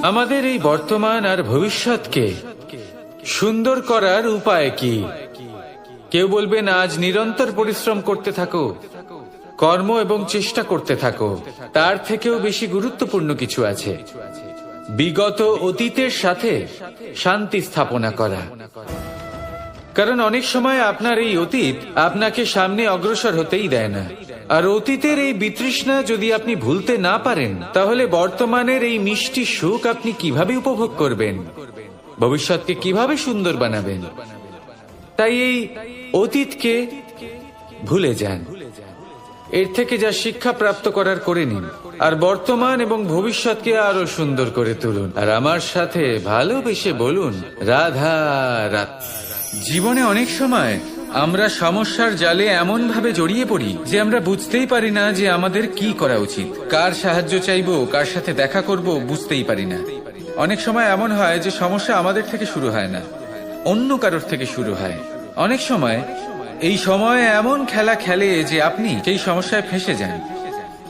আমাদের এই বর্তমান আর ভবিষ্যৎকে সুন্দর করার উপায় কি? কেউ বলবেন আজ নিরন্তর পরিশ্রম করতে থাকো, কর্ম এবং চেষ্টা করতে থাকো। তার থেকেও বেশি গুরুত্বপূর্ণ কিছু আছে, বিগত অতীতের সাথে শান্তি স্থাপনা করা। কারণ অনেক সময় আপনার এই অতীত আপনাকে সামনে অগ্রসর হতেই দেয় না। আর অতীতের এই বিতৃষ্ণা যদি আপনি ভুলতে না পারেন, তাহলে বর্তমানের এই মিষ্টি সুখ আপনি কিভাবে উপভোগ করবেন, ভবিষ্যৎকে কিভাবে সুন্দর বানাবেন? তাই এই অতীতকে ভুলে যান, এর থেকে যা শিক্ষা প্রাপ্ত করার করে নিন, আর বর্তমান এবং ভবিষ্যৎকে আরো সুন্দর করে তুলুন। আর আমার সাথে ভালোবেসে বলুন, রাধা রাধা। জীবনে অনেক সময় আমরা সমস্যার জালে এমন ভাবে জড়িয়ে পড়ি যে আমরা বুঝতেই পারি না যে আমাদের কি করা উচিত, কার সাহায্য চাইবো, কার সাথে দেখা করব, বুঝতেই পারি না। অনেক সময় এমন হয় যে সমস্যা আমাদের থেকে শুরু হয় না, অন্য কারোর থেকে শুরু হয়। অনেক সময় এই সময় এমন খেলা খেলে যে আপনি সেই সমস্যায় ফেঁসে যান।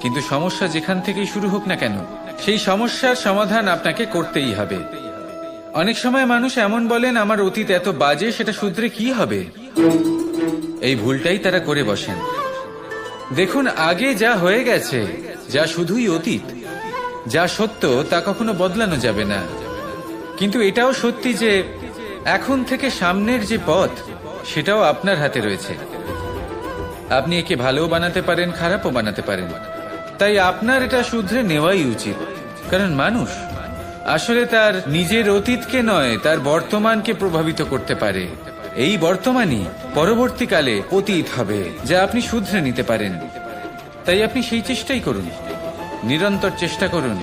কিন্তু সমস্যা যেখান থেকেই শুরু হোক না কেন, সেই সমস্যার সমাধান আপনাকে করতেই হবে। অনেক সময় মানুষ এমন বলেন, আমার অতীত এত বাজে, সেটা শুধরে কি হবে? এই ভুলটাই তারা করে বসেন। দেখুন, আগে যা হয়ে গেছে, যা শুধুই অতীত, যা সত্য তা কখনো বদলানো যাবে না। কিন্তু এটাও সত্যি যে এখন থেকে সামনের যে পথ, সেটাও আপনার হাতে রয়েছে। আপনি একে ভালোও বানাতে পারেন, খারাপও বানাতে পারেন। তাই আপনার এটা শুধরে নেওয়াই উচিত। কারণ মানুষ আসলে তার নিজের অতীতকে নয়, তার বর্তমানকে প্রভাবিত করতে পারে। এই বর্তমানই পরবর্তীকালে অতীত হবে, যা আপনি শুধরে নিতে পারেন। তাই আপনি সেই চেষ্টাই করুন, নিরন্তর চেষ্টা করুন।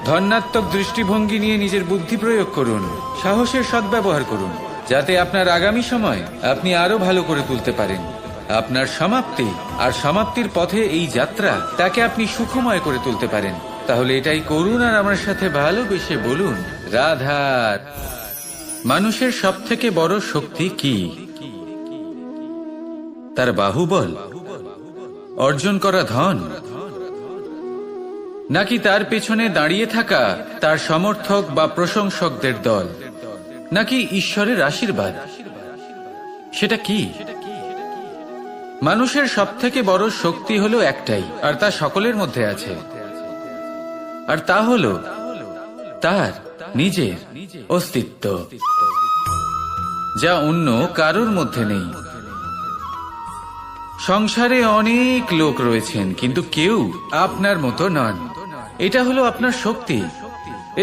ধনাত্মক দৃষ্টিভঙ্গি নিয়ে নিজের বুদ্ধি প্রয়োগ করুন, সাহসের সদ্ব্যবহার করুন, যাতে আপনার আগামী সময় আপনি আরো ভালো করে তুলতে পারেন। আপনার সমাপ্তি আর সমাপ্তির পথে এই যাত্রা, তাকে আপনি সুখময় করে তুলতে পারেন। তাহলে এটাই করুন আর আমার সাথে ভালোবেসে বলুন, রাধা। মানুষের সব থেকে বড় শক্তি কি? তার বাহুবল, অর্জন করা ধন, নাকি তার পেছনে দাঁড়িয়ে থাকা তার সমর্থক বা প্রশংসকদের দল, নাকি ঈশ্বরের আশীর্বাদ? সেটা কি? মানুষের সব থেকে বড় শক্তি হলো একটাই, আর তা সকলের মধ্যে আছে, আর তা হলো তার নিজের অস্তিত্ব, যা অন্য কারোর মধ্যে নেই। সংসারে অনেক লোক রয়েছেন, কিন্তু কেউ আপনার মতো নন। এটা হলো আপনার শক্তি,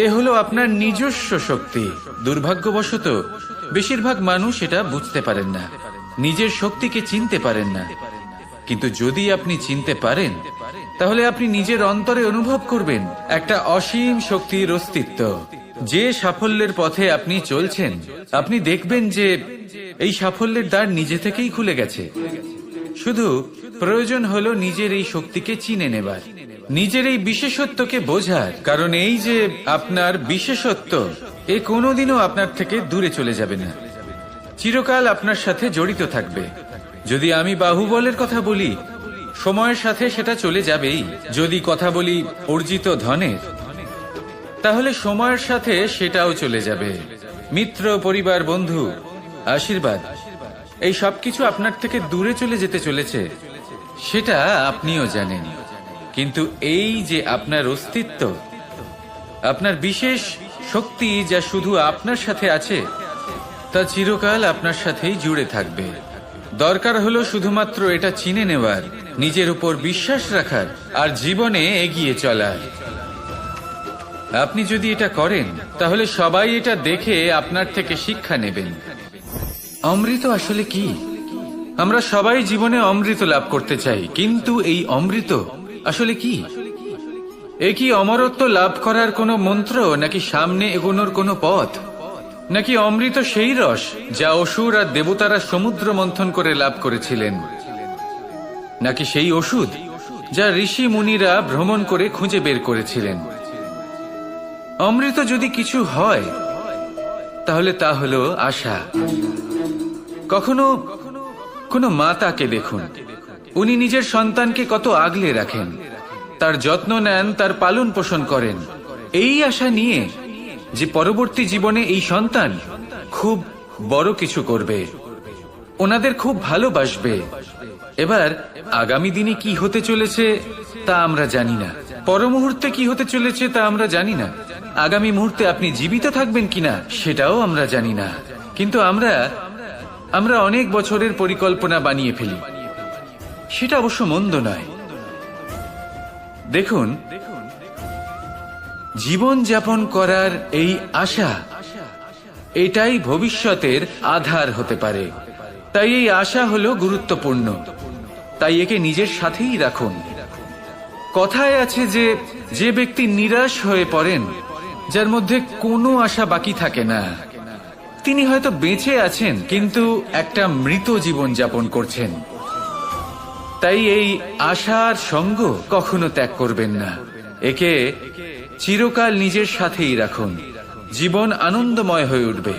এ হলো আপনার নিজস্ব শক্তি। দুর্ভাগ্যবশত বেশিরভাগ মানুষ এটা বুঝতে পারেন না, নিজের শক্তিকে চিনতে পারেন না। কিন্তু যদি আপনি চিনতে পারেন, তাহলে আপনি নিজের অন্তরে অনুভব করবেন একটা অসীম শক্তির অস্তিত্ব। যে সাফল্যের পথে আপনি চলছেন, আপনি দেখবেন যে এই সাফল্যের দ্বার নিজে থেকেই খুলে গেছে। শুধু প্রয়োজন হলো নিজের এই শক্তিকে চিনে নেবার, নিজের এই বিশেষত্বকে বোঝার। কারণ এই যে আপনার বিশেষত্ব, এ কোনোদিনও আপনার থেকে দূরে চলে যাবে না, চিরকাল আপনার সাথে জড়িত থাকবে। যদি আমি বাহুবলের কথা বলি, সময়ের সাথে সেটা চলে যাবেই। যদি কথা বলি অর্জিত ধনের, তাহলে সময়ের সাথে সেটাও চলে যাবে। মিত্র, পরিবার, বন্ধু, আশীর্বাদ, এই সবকিছু আপনার থেকে দূরে চলে যেতে চলেছে, সেটা আপনিও জানেন। কিন্তু এই যে আপনার অস্তিত্ব, আপনার বিশেষ শক্তি, যা শুধু আপনার সাথে আছে, তা চিরকাল আপনার সাথেই জুড়ে থাকবে। দরকার হলো শুধুমাত্র এটা চিনে নেওয়ার, নিজের উপর বিশ্বাস রাখার, আর জীবনে এগিয়ে চলার। আপনি যদি এটা করেন, তাহলে সবাই এটা দেখে আপনার থেকে শিক্ষা নেবেন। অমৃত আসলে কি? আমরা সবাই জীবনে অমৃত লাভ করতে চাই, কিন্তু এই অমৃত আসলে কি? এ কি অমরত্ব লাভ করার কোনো মন্ত্র, নাকি সামনে এগোনোর কোনো পথ? নাকি অমৃত সেই রস যা অসুর আর দেবতারা সমুদ্র মন্থন করে লাভ করেছিলেন? নাকি সেই ওষুধ যা ঋষি মুনিরা ভ্রমণ করে খুঁজে বের করেছিলেন? অমৃত যদি কিছু হয়, তাহলে তা হলো আশা। কখনো কোনো মাতাকে দেখুন, উনি নিজের সন্তানকে কত আগলে রাখেন, তার যত্ন নেন, তার পালন পোষণ করেন। এই আশা নিয়ে যে পরবর্তী জীবনে এই সন্তান খুব বড় কিছু করবে, ওনাদের খুব ভালোবাসবে। এবার আগামী দিনে কি হতে চলেছে তা আমরা জানি না, পর মুহূর্তে কি হতে চলেছে তা আমরা জানি না, আগামী মুহূর্তে আপনি জীবিত থাকবেন কিনা সেটাও আমরা জানি না। কিন্তু আমরা অনেক বছরের পরিকল্পনা বানিয়ে ফেলি, সেটা অবশ্য মন্দ নয়। দেখুন, জীবন যাপন করার এই আশা, এটাই ভবিষ্যতের আধার হতে পারে। তাই এই আশা হলো গুরুত্বপূর্ণ, তাই একে নিজের সাথেই রাখুন। কথায় আছে যে ব্যক্তি নিরাশ হয়ে পড়েন, যার মধ্যে কোনো আশা বাকি থাকে না, তিনি হয়তো বেঁচে আছেন কিন্তু একটা মৃত জীবন যাপন করছেন। তাই এই আশার সঙ্গ কখনো ত্যাগ করবেন না, একে চিরকাল নিজের সাথেই রাখুন। জীবন আনন্দময় হয়ে উঠবে,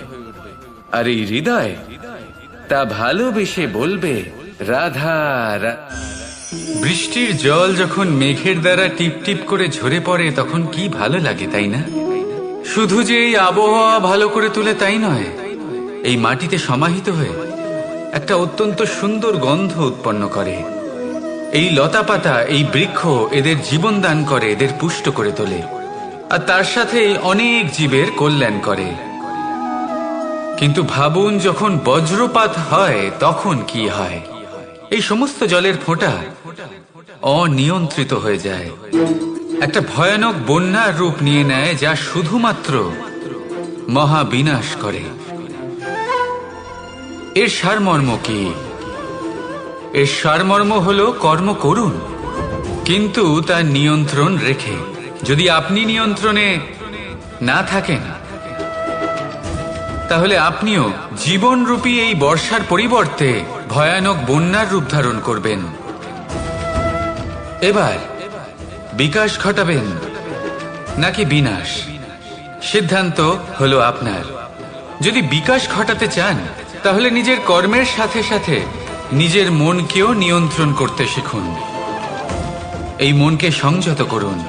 আর এই হৃদয় তা ভালোবেসে বলবে রাধা। বৃষ্টির জল যখন মেঘের দ্বারা টিপ টিপ করে ঝরে পড়ে তখন কি ভালো লাগে, তাই না? শুধু যে এই আবহাওয়া ভালো করে তুলে তাই নয়, এই মাটিতে সমাহিত হয়ে একটা অত্যন্ত সুন্দর গন্ধ উৎপন্ন করে। এই লতা পাতা, এই বৃক্ষ এদের জীবন দান করে, এদের পুষ্ট করে তোলে, আর তার সাথে অনেক জীবের কল্যাণ করে। কিন্তু ভাবুন, যখন বজ্রপাত হয় তখন কি হয়? এই সমস্ত জলের ফোঁটা অনিয়ন্ত্রিত হয়ে যায়, একটা ভয়ানক বন্যার রূপ নিয়ে নেয়, যা শুধুমাত্র মহাবিনাশ করে। এর সারমর্ম কি? এর সারমর্ম হলো কর্ম করুন, কিন্তু তার নিয়ন্ত্রণ রেখে। যদি আপনি নিয়ন্ত্রণে না থাকেন, তাহলে আপনিও জীবনরূপী এই বর্ষার পরিবর্তে ভয়ানক বন্যার রূপ ধারণ করবেন। এবার বিকাশ ঘটাবেন নাকি বিনাশ, সিদ্ধান্ত হলো আপনার। যদি বিকাশ ঘটাতে চান, তাহলে নিজের কর্মের সাথে সাথে নিজের মনকেও নিয়ন্ত্রণ করতে শিখুন। এই মনকে সংযত করুন,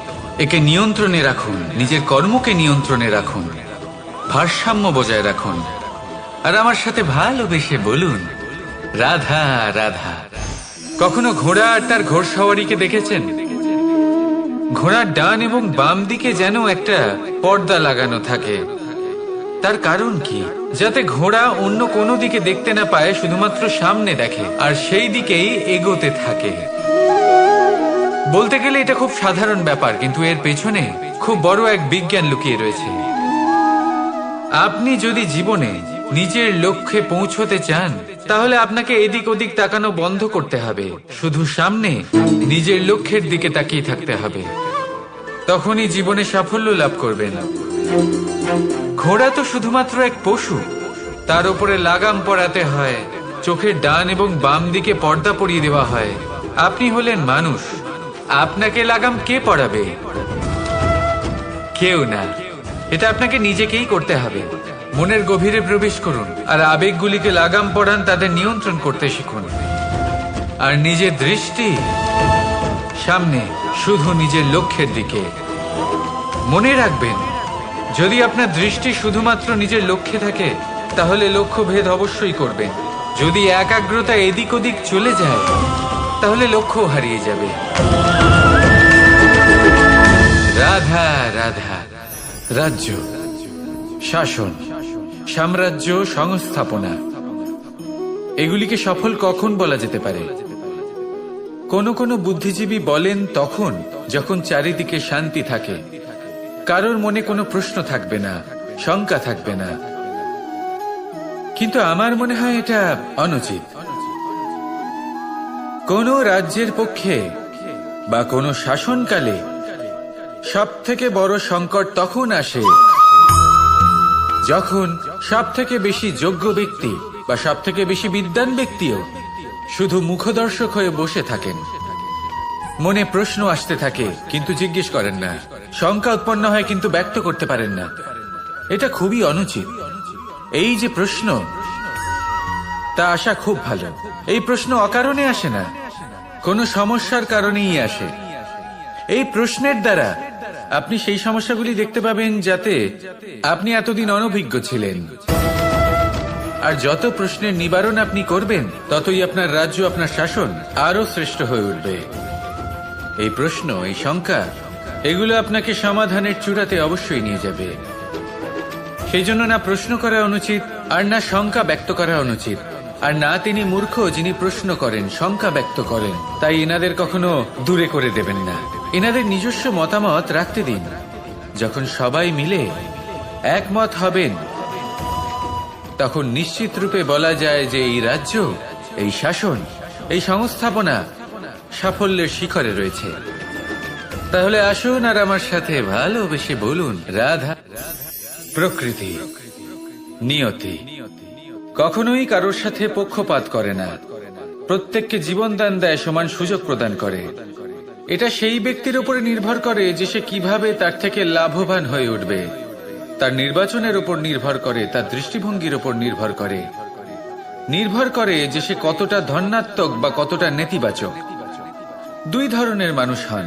একে নিয়ন্ত্রণে রাখুন, নিজের কর্মকে নিয়ন্ত্রণে রাখুন, ভারসাম্য বজায় রাখুন, আর আমার সাথে ভালোবেসে বলুন রাধা রাধা। কখনো ঘোড়া আর তার ঘোড়সওয়ারিকে দেখেছেন? ঘোড়ার ডান এবং বাম দিকে যেন একটা পর্দা লাগানো থাকে। তার কারণ কি? যাতে ঘোড়া অন্য কোনো দিকে দেখতে না পায়, শুধুমাত্র সামনে দেখে আর সেই দিকেই এগোতে থাকে। বলতে গেলে এটা খুব সাধারণ ব্যাপার, কিন্তু এর পেছনে খুব বড় এক বিজ্ঞান লুকিয়ে রয়েছে। আপনি যদি জীবনে নিজের লক্ষ্যে পৌঁছতে চান, তাহলে আপনাকে এদিক ওদিক তাকানো বন্ধ করতে হবে, শুধু সামনে নিজের লক্ষ্যের দিকে তাকিয়ে থাকতে হবে। তখনই জীবনে সাফল্য লাভ করবেন। ঘোড়া তো শুধুমাত্র এক পশু, তার উপরে লাগাম পরাতে হয়, চোখের ডান এবং বাম দিকে পর্দা পরিয়ে দেওয়া হয়। আপনি হলেন মানুষ, আপনাকে লাগাম কে পরাবে? কেউ না, এটা আপনাকে নিজেকেই করতে হবে। মনের গভীরে প্রবেশ করুন আর আবেগগুলিকে লাগাম পরান, তাদের নিয়ন্ত্রণ করতে শিখুন। আর নিজের দৃষ্টি সামনে, শুধু নিজের লক্ষ্যের দিকে। মনে রাখবেন, যদি আপনার দৃষ্টি শুধুমাত্র নিজের লক্ষ্যে থাকে, তাহলে লক্ষ্যভেদ অবশ্যই করবেন। যদি একাগ্রতা এদিক ওদিক চলে যায়, তাহলে লক্ষ্য হারিয়ে যাবে। রাধা রাধা। রাজ্য, শাসন, সাম্রাজ্য, সংস্থাপনা, এগুলিকে সফল কখন বলা যেতে পারে? কোনো বুদ্ধিজীবী বলেন তখন যখন চারিদিকে শান্তি থাকে, কারোর মনে কোনো প্রশ্ন থাকবে না, শঙ্কা থাকবে না। কিন্তু আমার মনে হয় এটা অনুচিত। কোন রাজ্যের পক্ষে বা কোনো শাসনকালে সবথেকে বড় সংকট তখন আসে যখন সবথেকে বেশি যোগ্য ব্যক্তি বা সবথেকে বেশি বিদ্বান ব্যক্তিও শুধু মুখদর্শক হয়ে বসে থাকেন। মনে প্রশ্ন আসতে থাকে কিন্তু জিজ্ঞেস করেন না, শঙ্কা উৎপন্ন হয় কিন্তু ব্যক্ত করতে পারেন না। এটা খুবই অনুচিত। এই যে প্রশ্ন, তা আসা খুব ভালো। এই প্রশ্ন অকারণে আসে না, কোনো সমস্যার কারণেই আসে। এই প্রশ্নের দ্বারা আপনি সেই সমস্যাগুলি দেখতে পাবেন যাতে আপনি এতদিন অনভিজ্ঞ ছিলেন। আর যত প্রশ্নের নিবারণ আপনি করবেন, ততই আপনার রাজ্য, আপনার শাসন আরো শ্রেষ্ঠ হয়ে উঠবে। এই প্রশ্ন, এই শঙ্কা, এগুলো আপনাকে সমাধানের চূড়াতে অবশ্যই নিয়ে যাবে। সেই জন্য না প্রশ্ন করা অনুচিত, আর না শঙ্কা ব্যক্ত করা অনুচিত, আর না তিনি মূর্খ যিনি প্রশ্ন করেন, শঙ্কা ব্যক্ত করেন। তাই এনাদের কখনো দূরে করে দেবেন না, এনাদের নিজস্ব মতামত রাখতে দিন। যখন সবাই মিলে একমত হবেন, তখন নিশ্চিত রূপে বলা যায় যে এই রাজ্য, এই শাসন, এই সংস্থাপনা সাফল্যের শিখরে রয়েছে। তাহলে আসুন আর আমার সাথে ভালোবেসে বলুন, রাধা। প্রকৃতি, নিয়তি কখনোই কারোর সাথে পক্ষপাত করে না, প্রত্যেককে জীবন দান দেয়, সমান সুযোগ প্রদান করে। এটা সেই ব্যক্তির উপরে নির্ভর করে যে সে কিভাবে তার থেকে লাভবান হয়ে উঠবে। তার নির্বাচনের উপর নির্ভর করে, তার দৃষ্টিভঙ্গির উপর নির্ভর করে যে সে কতটা ধনাত্মক বা কতটা নেতিবাচক। দুই ধরনের মানুষ হন।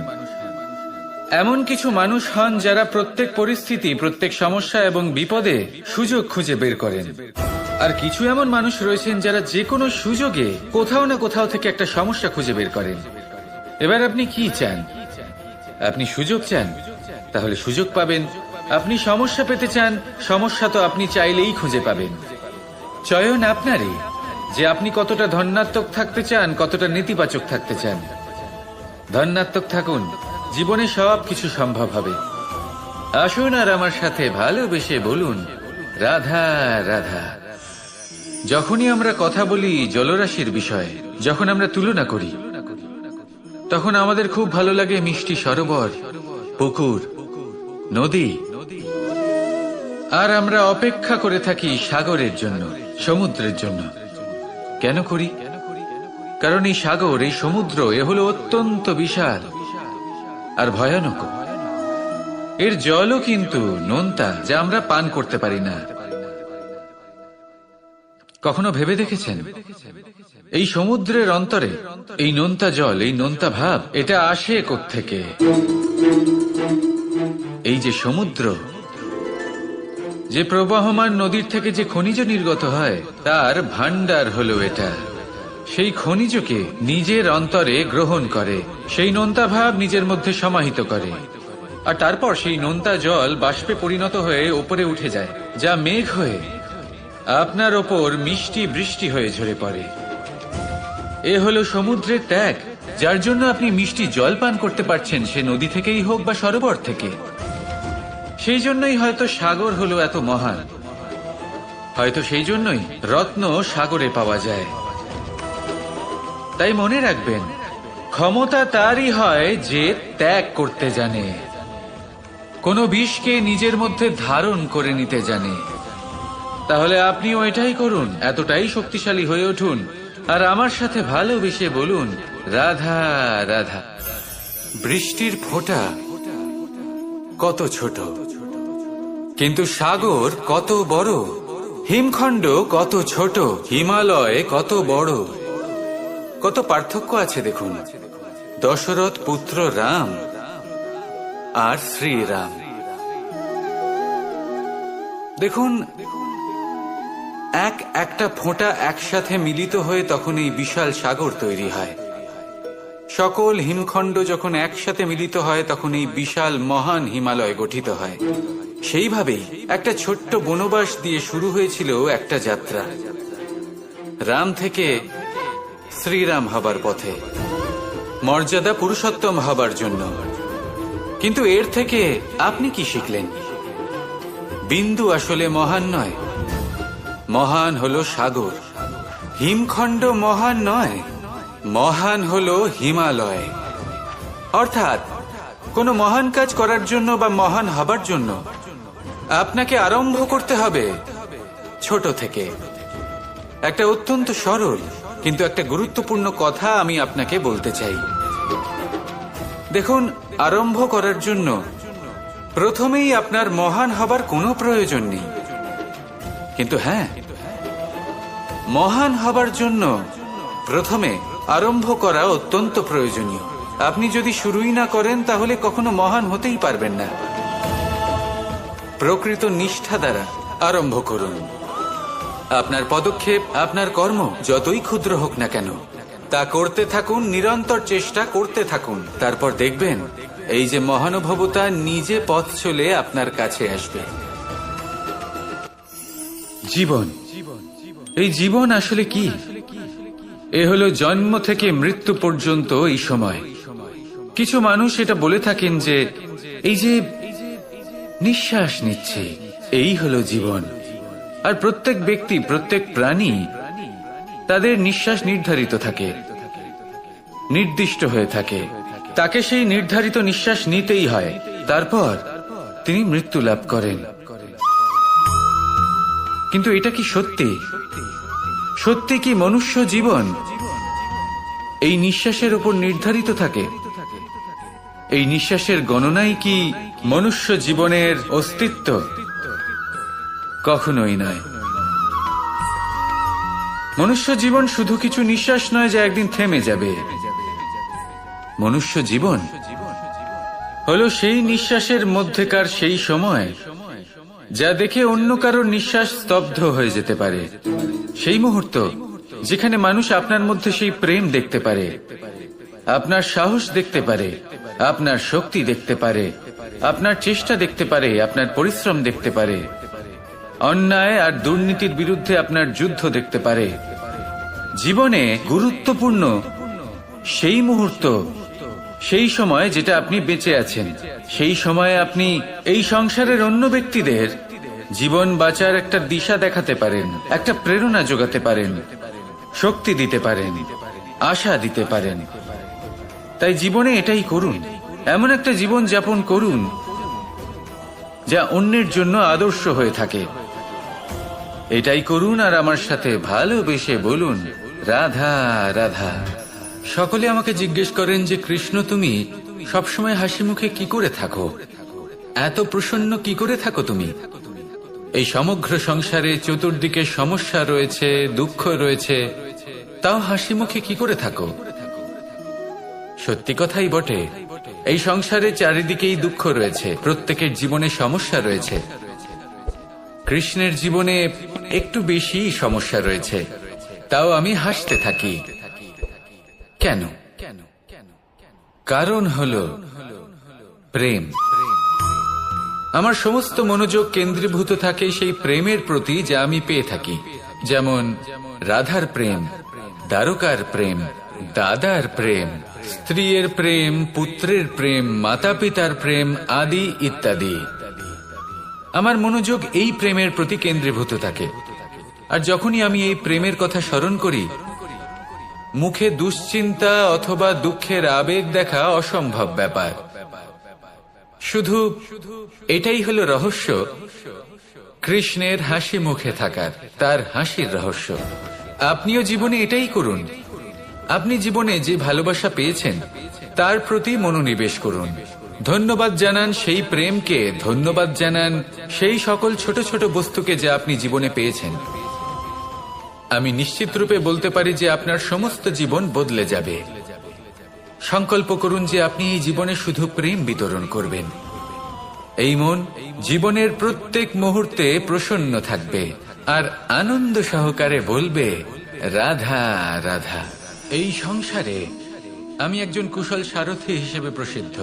এমন কিছু মানুষ হন যারা প্রত্যেক পরিস্থিতি, প্রত্যেক সমস্যা এবং বিপদে সুযোগ খুঁজে বের করেন। আর কিছু এমন মানুষ রয়েছেন যারা যে কোনো সুযোগে কোথাও না কোথাও থেকে একটা সমস্যা খুঁজে বের করেন। এবার আপনি কি চান? আপনি সুযোগ চান, তাহলে সুযোগ পাবেন। আপনি সমস্যা পেতে চান, সমস্যা তো আপনি চাইলেই খুঁজে পাবেন। চয়ন আপনারই, যে আপনি কতটা ধনাত্মক থাকতে চান, কতটা নেতিবাচক থাকতে চান। ধনাত্মক থাকুন, জীবনে সব কিছু সম্ভব হবে। আসুন আর আমার সাথে ভালোবেসে বলুন, রাধা রাধা। যখনই আমরা কথা বলি জলরাশির বিষয়ে, যখন আমরা তুলনা করি, তখন আমাদের খুব ভালো লাগে মিষ্টি সরোবর, পুকুর, নদী। আর আমরা অপেক্ষা করে থাকি সাগরের জন্য, সমুদ্রের জন্য। কেন করি? কারণ এই সাগর, এই সমুদ্র, এ হলো অত্যন্ত বিশাল আর ভয়ানক। এর জলও কিন্তু নোনতা, যা আমরা পান করতে পারি না। কখনো ভেবে দেখেছেন এই সমুদ্রের অন্তরে এই নোনতা জল, এই নোনতা ভাব, এটা আসে কোত্থেকে? এই যে সমুদ্র, যে প্রবাহমান নদীর থেকে যে খনিজ নির্গত হয়, তার ভান্ডার হলো এটা। সেই খনিজকে নিজের অন্তরে গ্রহণ করে, সেই নোনতা ভাব নিজের মধ্যে সমাহিত করে, আর তারপর সেই নোনতা জল বাষ্পে পরিণত হয়ে উপরে উঠে যায়, যা মেঘ হয়ে আপনার ওপর মিষ্টি বৃষ্টি হয়ে ঝরে পড়ে। এ হলো সমুদ্রের ত্যাগ, যার জন্য আপনি মিষ্টি জল পান করতে পারছেন, সে নদী থেকেই হোক বা সরোবর থেকে। সেই জন্যই হয়তো সাগর হলো এত মহান, হয়তো সেই জন্যই রত্ন সাগরে পাওয়া যায়। তাই মনে রাখবেন, ক্ষমতা তারই হয় যে ত্যাগ করতে জানে, কোনো বিষকে নিজের মধ্যে ধারণ করে নিতে জানে। তাহলে আপনিও এটাই করুন, এতটাই শক্তিশালী হয়ে উঠুন, আর আমার সাথে ভালোবেসে বলুন, রাধা রাধা। বৃষ্টির ফোঁটা কত ছোট, কিন্তু সাগর কত বড়, হিমখণ্ড কত ছোট, হিমালয় কত বড়। কত পার্থক্য আছে দেখুন। দশরথ পুত্র রাম আর শ্রীরাম। দেখুন, একটা ফোঁটা একসাথে মিলিত হয়ে তখন এই বিশাল সাগর তৈরি হয়। সকল হিমখণ্ড যখন একসাথে মিলিত হয়, তখন এই বিশাল মহান হিমালয় গঠিত হয়। সেইভাবেই একটা ছোট্ট বনবাস দিয়ে শুরু হয়েছিল একটা যাত্রা, রাম থেকে শ্রীরাম হবার পথে, মর্যাদা পুরুষোত্তম হবার জন্য। কিন্তু এর থেকে আপনি কি শিখলেন? বিন্দু আসলে মহান নয়, মহান হলো সাগর। হিমখণ্ড মহান নয়, মহান হলো হিমালয়। অর্থাৎ কোনো মহান কাজ করার জন্য বা মহান হবার জন্য আপনাকে আরম্ভ করতে হবে ছোট থেকে। একটা অত্যন্ত সরল কিন্তু একটা গুরুত্বপূর্ণ কথা আমি আপনাকে বলতে চাই। দেখুন, আরম্ভ করার জন্য প্রথমেই আপনার মহান হবার কোনো প্রয়োজন নেই, কিন্তু হ্যাঁ, মহান হবার জন্য প্রথমে আরম্ভ করা অত্যন্ত প্রয়োজনীয়। আপনি যদি শুরুই না করেন তাহলে কখনো মহান হতেই পারবেন না। প্রকৃত নিষ্ঠা দ্বারা আরম্ভ করুন। আপনার পদক্ষেপ, আপনার কর্ম যতই ক্ষুদ্র হোক না কেন, তা করতে থাকুন, নিরন্তর চেষ্টা করতে থাকুন। তারপর দেখবেন এই যে মহানুভবতা নিজে পথ চলে আপনার কাছে আসবে। জীবন, এই জীবন আসলে কি? এ হলো জন্ম থেকে মৃত্যু পর্যন্ত এই সময়। কিছু মানুষ এটা বলে থাকেন যে এই যে নিঃশ্বাস নিচ্ছে, এই হলো জীবন। আর প্রত্যেক ব্যক্তি, প্রত্যেক প্রাণী, তাদের নিঃশ্বাস নির্ধারিত থাকে, নির্দিষ্ট হয়ে থাকে। তাকে সেই নির্ধারিত নিঃশ্বাস নিতেই হয়। তারপর তিনি মৃত্যু লাভ করেন। কিন্তু এটা কি সত্যি? সত্যি কি মনুষ্য জীবন এই নিঃশ্বাসের উপর নির্ধারিত থাকে? এই নিঃশ্বাসের গণনাই কি মনুষ্য জীবনের অস্তিত্ব? কখনোই নয়। মনুষ্য জীবন শুধু কিছু নিঃশ্বাস নয় যা একদিন থেমে যাবে। মনুষ্য জীবন হলো সেই নিঃশ্বাসের মধ্যেকার সেই সময় যা দেখে অন্য কারোর নিঃশ্বাস স্তব্ধ হয়ে যেতে পারে। সেই মুহূর্ত যেখানে মানুষ আপনার মধ্যে সেই প্রেম দেখতে পারে, আপনার সাহস দেখতে পারে, আপনার শক্তি দেখতে পারে, আপনার চেষ্টা দেখতে পারে, আপনার পরিশ্রম দেখতে পারে, অন্যায় আর দুর্নীতির বিরুদ্ধে আপনার যুদ্ধ দেখতে পারে। জীবনে গুরুত্বপূর্ণ সেই মুহূর্ত, সেই সময় যেটা আপনি বেঁচে আছেন। সেই সময়ে আপনি এই সংসারের অন্য ব্যক্তিদের জীবন বাঁচার একটা দিশা দেখাতে পারেন, একটা প্রেরণা যোগাতে পারেন, শক্তি দিতে পারেন, আশা দিতে পারেন। তাই জীবনে এটাই করুন। এমন একটা জীবন যাপন করুন যা অন্যের জন্য আদর্শ হয়ে থাকে। এটাই করুন আর আমার সাথে ভালোবেসে বলুন, রাধা রাধা। সকলে আমাকে জিজ্ঞেস করেন যে কৃষ্ণ, তুমি সবসময় হাসি মুখে কি করে থাকো? এত প্রসন্ন কি করে থাকো তুমি? এই সমগ্র সংসারে চতুর্দিকে সমস্যা রয়েছে, দুঃখ রয়েছে, তাও হাসি মুখে কি করে থাকো? সত্যি কথাই বটে, এই সংসারে চারিদিকেই দুঃখ রয়েছে, প্রত্যেকের জীবনে সমস্যা রয়েছে। কৃষ্ণের জীবনে একটু বেশি সমস্যা রয়েছে, তাও আমি হাসতে থাকি। কেন? কারণ হলো প্রেম। আমার সমস্ত মনোযোগ কেন্দ্রীভূত থাকে সেই প্রেমের প্রতি যা আমি পেয়ে থাকি। যেমন রাধার প্রেম, দ্বারকার প্রেম, দাদার প্রেম, স্ত্রীর প্রেম, পুত্রের প্রেম, মাতা পিতার প্রেম আদি ইত্যাদি। আমার মনোযোগ এই প্রেমের প্রতি কেন্দ্রীভূত থাকে। আর যখনই আমি এই প্রেমের কথা স্মরণ করি, মুখে দুশ্চিন্তা অথবা দুঃখের আবেগ দেখা অসম্ভব ব্যাপার। শুধু এটাই হলো রহস্য কৃষ্ণের হাসি মুখে থাকার, তার হাসির রহস্য। আপনিও জীবনে এটাই করুন। আপনি জীবনে যে ভালোবাসা পেয়েছেন তার প্রতি মনোনিবেশ করুন। ধন্যবাদ জানান সেই প্রেমকে, ধন্যবাদ জানান সেই সকল ছোট ছোট বস্তুকে যা আপনি জীবনে পেয়েছেন। আমি নিশ্চিত রূপে বলতে পারি যে আপনার সমস্ত জীবন বদলে যাবে। সংকল্প করুন যে আপনি এই জীবনে শুধু প্রেম বিতরণ করবেন। এই মন জীবনের প্রত্যেক মুহূর্তে প্রসন্ন থাকবে আর আনন্দ সহকারে বলবে, রাধা রাধা। এই সংসারে আমি একজন কুশল সারথি হিসেবে প্রসিদ্ধ।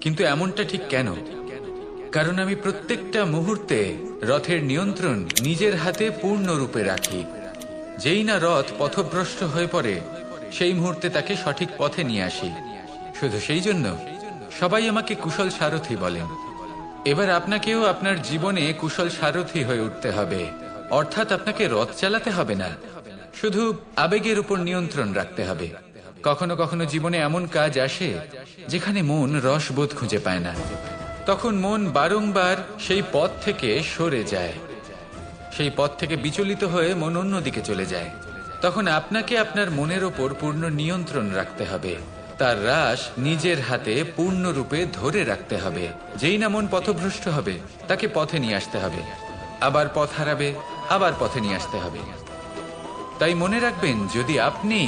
কিন্তু এমনটা ঠিক কেন? কারণ আমি প্রত্যেকটা মুহূর্তে রথের নিয়ন্ত্রণ নিজের হাতে পূর্ণরূপে রাখি। যেই না রথ পথভ্রষ্ট হয়ে পড়ে, সেই মুহূর্তে তাকে সঠিক পথে নিয়ে আসি। শুধু সেই জন্য সবাই আমাকে কুশল সারথি বলেন। এবার আপনাকেও আপনার জীবনে কুশল সারথি হয়ে উঠতে হবে। অর্থাৎ আপনাকে রথ চালাতে হবে না, শুধু আবেগের উপর নিয়ন্ত্রণ রাখতে হবে। কখনো কখনো জীবনে এমন কাজ আসে যেখানে মন রসবোধ খুঁজে পায় না। তখন মন বারংবার সেই পথ থেকে সরে যায়, সেই পথ থেকে বিচলিত হয়ে মন অন্যদিকে চলে যায়। তখন আপনাকে আপনার মনের ওপর পূর্ণ নিয়ন্ত্রণ রাখতে হবে। তার রাশ নিজের হাতে পূর্ণরূপে ধরে রাখতে হবে। যেই না মন পথভ্রষ্ট হবে, তাকে পথে নিয়ে আসতে হবে। আবার পথ হারাবে, আবার পথে নিয়ে আসতে হবে। তাই মনে রাখবেন, যদি আপনি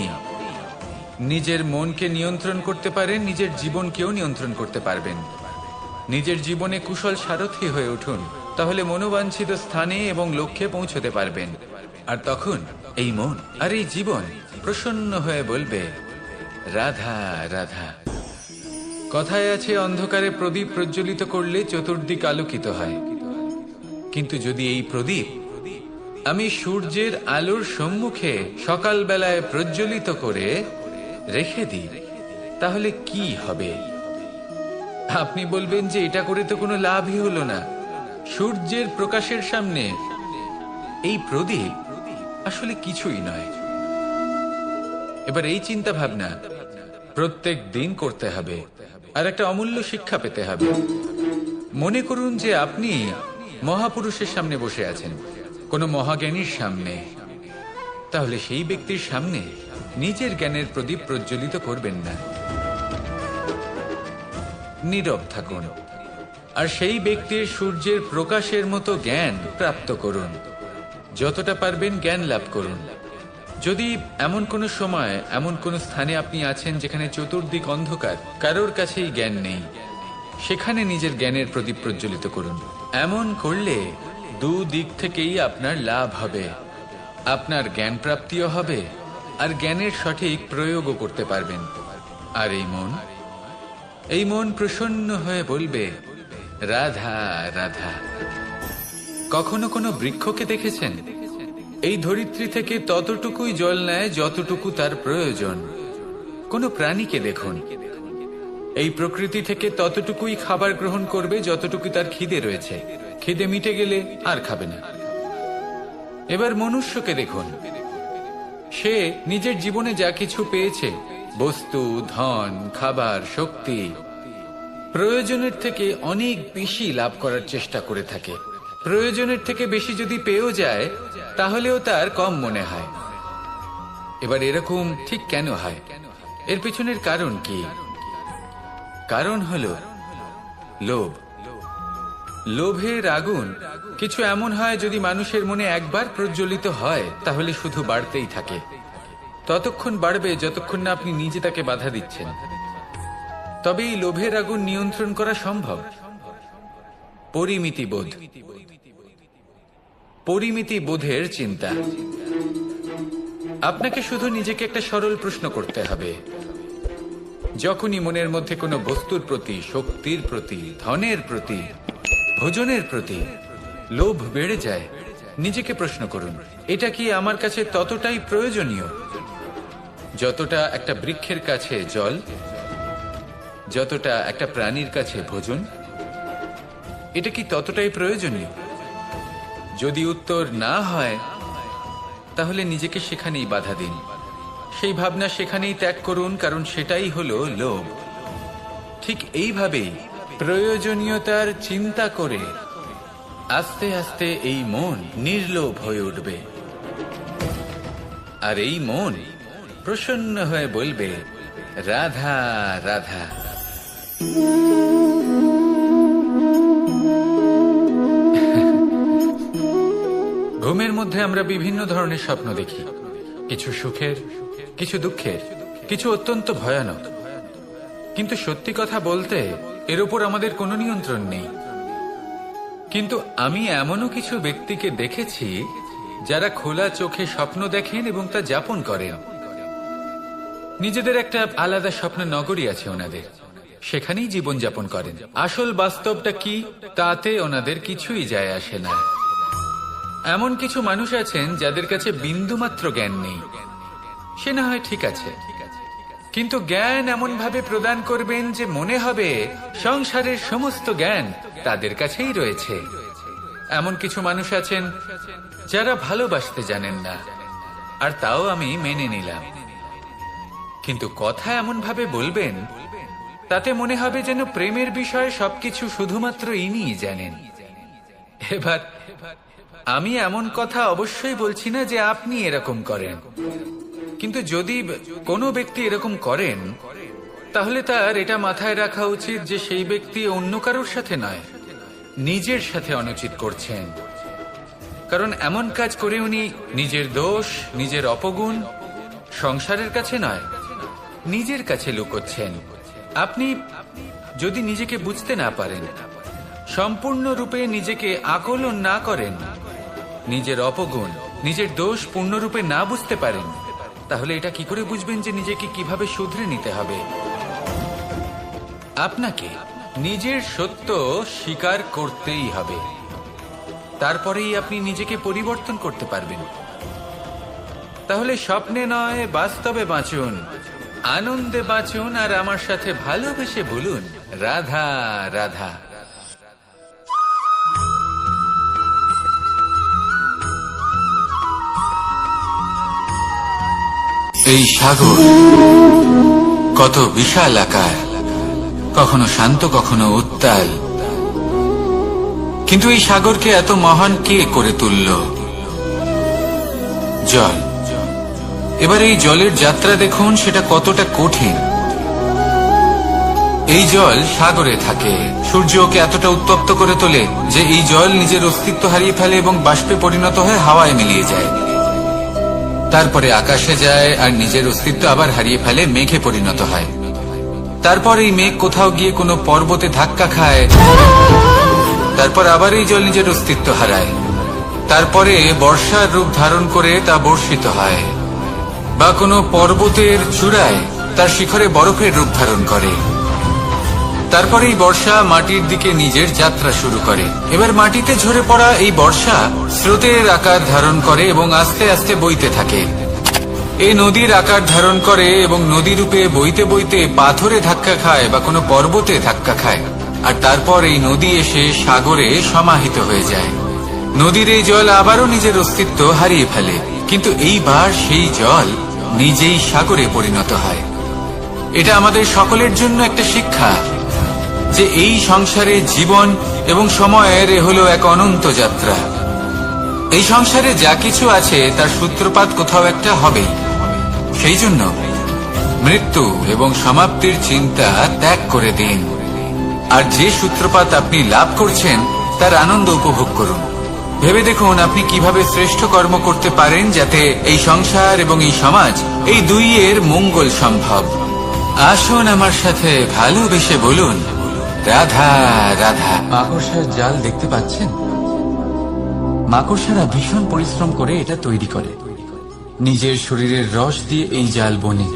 নিজের মনকে নিয়ন্ত্রণ করতে পারেন, নিজের জীবনকেও নিয়ন্ত্রণ করতে পারবেন। নিজের জীবনে কুশল সারথি হয়ে উঠুন, তাহলে মনোবাঞ্ছিত স্থানে এবং লক্ষ্যে পৌঁছতে পারবেন। আর তখন এই মন আর এই জীবন প্রসন্ন হয়ে বলবে, রাধা রাধা। কথায় আছে, অন্ধকারে প্রদীপ প্রজ্বলিত করলে চতুর্দিক আলোকিত হয়। কিন্তু যদি এই প্রদীপ আমি সূর্যের আলোর সম্মুখে সকালবেলায় প্রজ্বলিত করে রেখে দিই, তাহলে কি হবে? আপনি বলবেন যে এটা করে তো কোনো লাভই হলো না। সূর্যের প্রকাশের সামনে এই প্রদীপ আসলে কিছুই নয়। এবার এই চিন্তা ভাবনা প্রত্যেক দিন করতে হবে, আর একটা অমূল্য শিক্ষা পেতে হবে। মনে করুন যে আপনি মহাপুরুষের সামনে বসে আছেন, কোনো মহাজ্ঞানীর সামনে। তাহলে সেই ব্যক্তির সামনে নিজের জ্ঞানের প্রদীপ প্রজ্বলিত করবেন না, নীরব থাকুন, আর সেই ব্যক্তির সূর্যের প্রকাশের মতো জ্ঞান প্রাপ্ত করুন। যতটা পারবেন জ্ঞান লাভ করুন। যদি এমন কোনো সময়, এমন কোনো স্থানে আপনি আছেন যেখানে চতুর্দিক অন্ধকার, কারোর কাছেই জ্ঞান নেই, সেখানে নিজের জ্ঞানের প্রদীপ প্রজ্বলিত করুন। এমন করলে দুদিক থেকেই আপনার লাভ হবে। আপনার জ্ঞান প্রাপ্তিও হবে, আর জ্ঞানের সঠিক প্রয়োগও করতে পারবেন। আর এই মন প্রসন্ন হয়ে বলবে, রাধা রাধা। কখনো কোনো বৃক্ষকে দেখেছেন? এই ধরিত্রী থেকে ততটুকুই জল নেয় যতটুকু তার প্রয়োজন। কোনো প্রাণীকে দেখুন, এই প্রকৃতি থেকে ততটুকুই খাবার গ্রহণ করবে যতটুকু তার খিদে রয়েছে। খিদে মিটে গেলে আর খাবে না। এবার মনুষ্যকে দেখুন, সে নিজের জীবনে যা কিছু পেয়েছে, বস্তু, ধন, খাবার, শক্তি, প্রয়োজনের থেকে অনেক বেশি লাভ করার চেষ্টা করে থাকে। প্রয়োজনের থেকে বেশি যদি পেয়েও যায়, তাহলেও তার কম মনে হয়। এবার এরকম ঠিক কেন হয়? এর পিছনের কারণ কি? কারণ হলো লোভ। লোভের আগুন কিছু এমন হয়, যদি মানুষের মনে একবার প্রজ্বলিত হয় তাহলে শুধু বাড়তেই থাকে। ততক্ষণ বাড়বে যতক্ষণ না আপনি নিজে তাকে বাধা দিচ্ছেন। তবে এই লোভের আগুন নিয়ন্ত্রণ করা সম্ভব। পরিমিতিবোধ, পরিমিতিবোধের চিন্তা। আপনাকে শুধু নিজেকে একটা সরল প্রশ্ন করতে হবে। যখনই মনের মধ্যে কোনো বস্তুর প্রতি, শক্তির প্রতি, ধনের প্রতি, ভোজনের প্রতি লোভ বেড়ে যায়, নিজেকে প্রশ্ন করুন, এটা কি আমার কাছে ততটাই প্রয়োজনীয় যতটা একটা বৃক্ষের কাছে জল, যতটা একটা প্রাণীর কাছে ভোজন? এটা কি ততটাই প্রয়োজনীয়? যদি উত্তর না হয়, তাহলে নিজেকে সেখানেই বাধা দিন। সেই ভাবনা সেখানেই ত্যাগ করুন, কারণ সেটাই হলো লোভ। ঠিক এইভাবেই প্রয়োজনীয়তার চিন্তা করে আস্তে আস্তে এই মন নির্লোভ হয়ে উঠবে, আর এই মন প্রসন্ন হয়ে বলবে, রাধা রাধা। ঘুমের মধ্যে আমরা বিভিন্ন ধরনের স্বপ্ন দেখি, কিছু সুখের, কিছু দুঃখের, কিছু অত্যন্ত ভয়ানক। কিন্তু সত্যি কথা বলতে এর উপর আমাদের কোনো নিয়ন্ত্রণ নেই। কিন্তু আমি এমনও কিছু ব্যক্তিকে দেখেছি যারা খোলা চোখে স্বপ্ন দেখেন এবং তা যাপন করেন। নিজেদের একটা আলাদা স্বপ্ন নগরী আছে ওনাদের, সেখানেই জীবন যাপন করেন। আসল বাস্তবটা কি তাতে ওনাদের কিছুই যায় আসে না। এমন কিছু মানুষ আছেন যাদের কাছে বিন্দুমাত্র জ্ঞান নেই। সে না হয় ঠিক আছে, কিন্তু জ্ঞান এমন ভাবে প্রদান করবেন যে মনে হবে সংসারের সমস্ত জ্ঞান তাদের কাছেই রয়েছে। এমন কিছু মানুষ আছেন যারা ভালোবাসতে জানেন না, আর তাও আমি মেনে নিলাম। কিন্তু কথা এমন ভাবে বলবেন তাতে মনে হবে যেন প্রেমের বিষয়ে সবকিছু শুধুমাত্র ইনিই জানেন। এবার আমি এমন কথা অবশ্যই বলছি না যে আপনি এরকম করেন, কিন্তু যদি কোনো ব্যক্তি এরকম করেন, তাহলে তার এটা মাথায় রাখা উচিত যে সেই ব্যক্তি অন্য কারোর সাথে নয়, নিজের সাথে অনুচিত করছেন। কারণ এমন কাজ করে উনি নিজের দোষ, নিজের অপগুণ সংসারের কাছে নয়, নিজের কাছে লুকোচ্ছেন। আপনি যদি নিজেকে বুঝতে না পারেন, সম্পূর্ণরূপে নিজেকে আকলন না করেন, নিজের অপগুণ, নিজের দোষ পূর্ণরূপে না বুঝতে পারেন, তাহলে এটা কি করে বুঝবেন যে নিজেকে কিভাবে শুধরে নিতে হবে? আপনাকে নিজের সত্য স্বীকার করতেই হবে, তারপরেই আপনি নিজেকে পরিবর্তন করতে পারবেন। তাহলে স্বপ্নে নয়, বাস্তবে বাঁচুন, আনন্দে বাঁচুন, আর আমার সাথে ভালোবেসে বলুন, রাধা রাধা। এই সাগর কত বিশাল আকার, কখনো শান্ত কখনো উত্তাল, কিন্তু এই সাগরকে এত মহান কে করে তুলল? জল। এবার এই জলের যাত্রা দেখুন, সেটা কতটা কঠিন। এই জল সাগরে থাকে, সূর্য ওকে এতটা উত্তপ্ত করে তোলে যে এই জল নিজের অস্তিত্ব হারিয়ে ফেলে এবং বাষ্পে পরিণত হয়ে হাওয়ায় মিলিয়ে যায়। তারপরে আকাশে যায় আর নিজের অস্তিত্ব আবার হারিয়ে ফেলে, মেঘে পরিণত হয়। তারপর এই মেঘ কোথাও গিয়ে কোনো পর্বতে ধাক্কা খায়, তারপর আবার এই জল নিজের অস্তিত্ব হারায়। তারপরে বর্ষার রূপ ধারণ করে তা বর্ষিত হয়, বা কোনো পর্বতের চূড়ায় তার শিখরে বরফের রূপ ধারণ করে। তারপরে এই বর্ষা মাটির দিকে নিজের যাত্রা শুরু করে। এবার মাটিতে ঝরে পড়া এই বর্ষা স্রোতের আকার ধারণ করে এবং আস্তে আস্তে বইতে থাকে। এই নদীর আকার ধারণ করে এবং নদী রূপে বইতে বইতে পাথরে ধাক্কা খায় বা কোনো পর্বতে ধাক্কা খায়, আর তারপর এই নদী এসে সাগরে সমাহিত হয়ে যায়। নদীর এই জল আবারও নিজের অস্তিত্ব হারিয়ে ফেলে, কিন্তু এইবার সেই জল নিজেই সাগরে পরিণত হয়। এটা আমাদের সকলের জন্য একটা শিক্ষা যে এই সংসারে জীবন এবং সময়ের হলো এক অনন্ত যাত্রা। এই সংসারে যা কিছু আছে তার সূত্রপাত কোথাও একটা হবেই। সেই জন্য মৃত্যু এবং সমাপ্তির চিন্তা ত্যাগ করে দিন, আর যে সূত্রপাত আপনি লাভ করছেন তার আনন্দ উপভোগ করুন। ভেবে দেখুন আপনি কিভাবে শ্রেষ্ঠ কর্ম করতে পারেন যাতে এই সংসার এবং এই সমাজ, এই দুইয়ের মঙ্গল সম্ভব। আসুন আমার সাথে ভালোবেসে বলুন, রাধা রাধা। মাকড়সার জাল দেখতে পাচ্ছেন? মাকড়সারা ভীষণ পরিশ্রম করে এটা তৈরি করে, নিজের শরীরের রস দিয়ে এই জাল বোনে।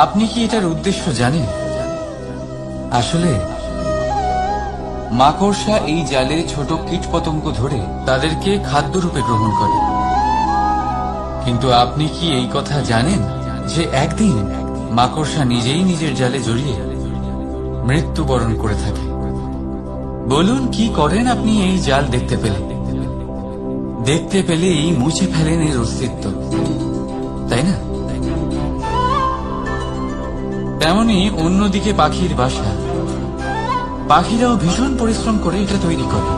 আপনি কি এটার উদ্দেশ্য জানেন? আসলে মাকড়সা এই জালে ছোট কীটপতঙ্গ ধরে তাদেরকে খাদ্যরূপে গ্রহণ করে। কিন্তু আপনি কি এই কথা জানেন যে একদিন মাকড়সা নিজেই নিজের জালে জড়িয়ে মৃত্যুবরণ করে থাকে? বলুন, কি করেন আপনি এই জাল দেখতে পেলে? দেখতে পেলেই মুছে ফেলেন এর অস্তিত্ব, তাই না? তেমনি অন্যদিকে পাখির বাসা, পাখিরাও ভীষণ পরিশ্রম করে এটা তৈরি করে।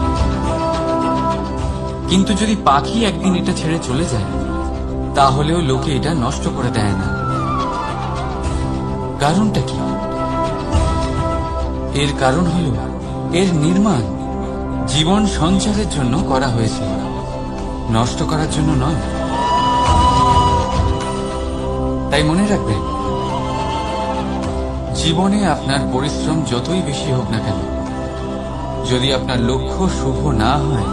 কিন্তু যদি পাখি একদিন এটা ছেড়ে চলে যায়, তাহলেও লোকে এটা নষ্ট করে দেয় না। কারণটা কি? এর কারণ হল এর নির্মাণ জীবন সঞ্চারের জন্য করা হয়েছে, নষ্ট করার জন্য নয়। তাই মনে রাখবেন, জীবনে আপনার পরিশ্রম যতই বেশি হোক না কেন, যদি আপনার লক্ষ্য শুভ না হয়,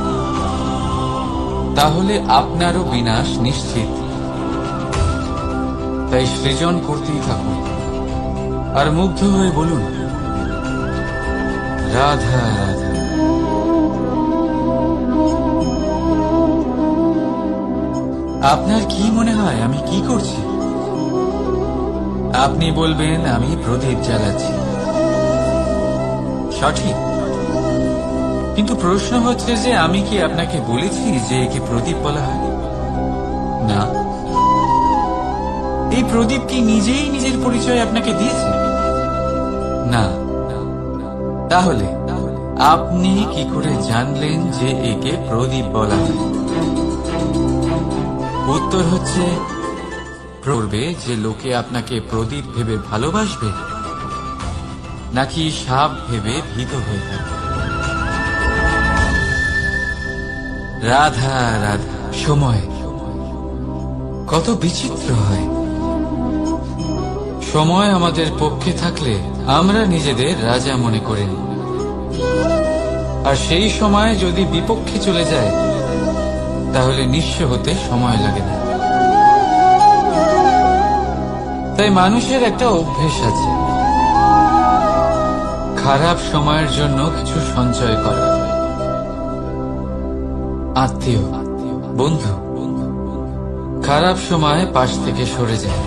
তাহলে আপনারও বিনাশ নিশ্চিত। তাই সৃজন করতেই থাকুন আর মুগ্ধ হয়ে বলুন, রাধা রাধা। আপনার কি মনে হয় আমি কি করছি? আপনি বলবেন আমি প্রদীপ জ্বালাচ্ছি। সঠিক, কিন্তু প্রশ্ন হচ্ছে যে আমি কি আপনাকে বলেছি যে একে প্রদীপ বলা হয়? না। এই প্রদীপ কি নিজেই নিজের পরিচয় আপনাকে দিয়েছে? না। তাহলে আপনি কি করে জানলেন যে একে প্রদীপ বলা হয়? উত্তর হচ্ছে, পড়বে যে লোকে আপনাকে প্রদীপ ভেবে ভালোবাসবে নাকি সাপ ভেবে ভীত হয়ে থাকবে। রাধা রাধা। সময় কত বিচিত্র হয়। সময় আমাদের পক্ষে থাকলে আমরা নিজেদের রাজা মনে করি, আর সেই সময় যদি বিপক্ষে চলে যায় তাহলে নিঃস্ব হতে সময় লাগে না। তাই মানুষের একটা অভ্যেস আছে, খারাপ সময়ের জন্য কিছু সঞ্চয় করা। আত্মীয়, বন্ধু খারাপ সময় পাশ থেকে সরে যায়।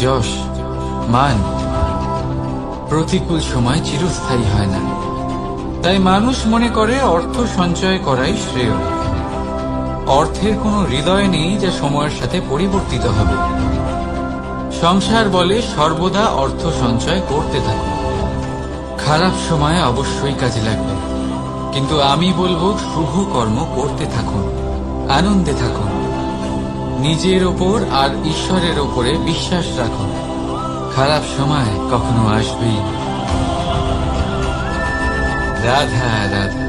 যশ, মান প্রতিকূল সময় চিরস্থায়ী হয় না। তাই মানুষ মনে করে অর্থ সঞ্চয় করাই শ্রেয়। অর্থের কোনো হৃদয় নেই যা সময়ের সাথে পরিবর্তিত হবে। সংসার বলে সর্বদা অর্থ সঞ্চয় করতে থাকুন। খারাপ সময় অবশ্যই কাজে লাগবে, কিন্তু আমি বলবো শুভ কর্ম করতে থাকুন, আনন্দে থাকুন, নিজের ওপর আর ঈশ্বরের ওপরে বিশ্বাস রাখুন। খারাপ সময় কখনো আসবেই। রাধা রাধা।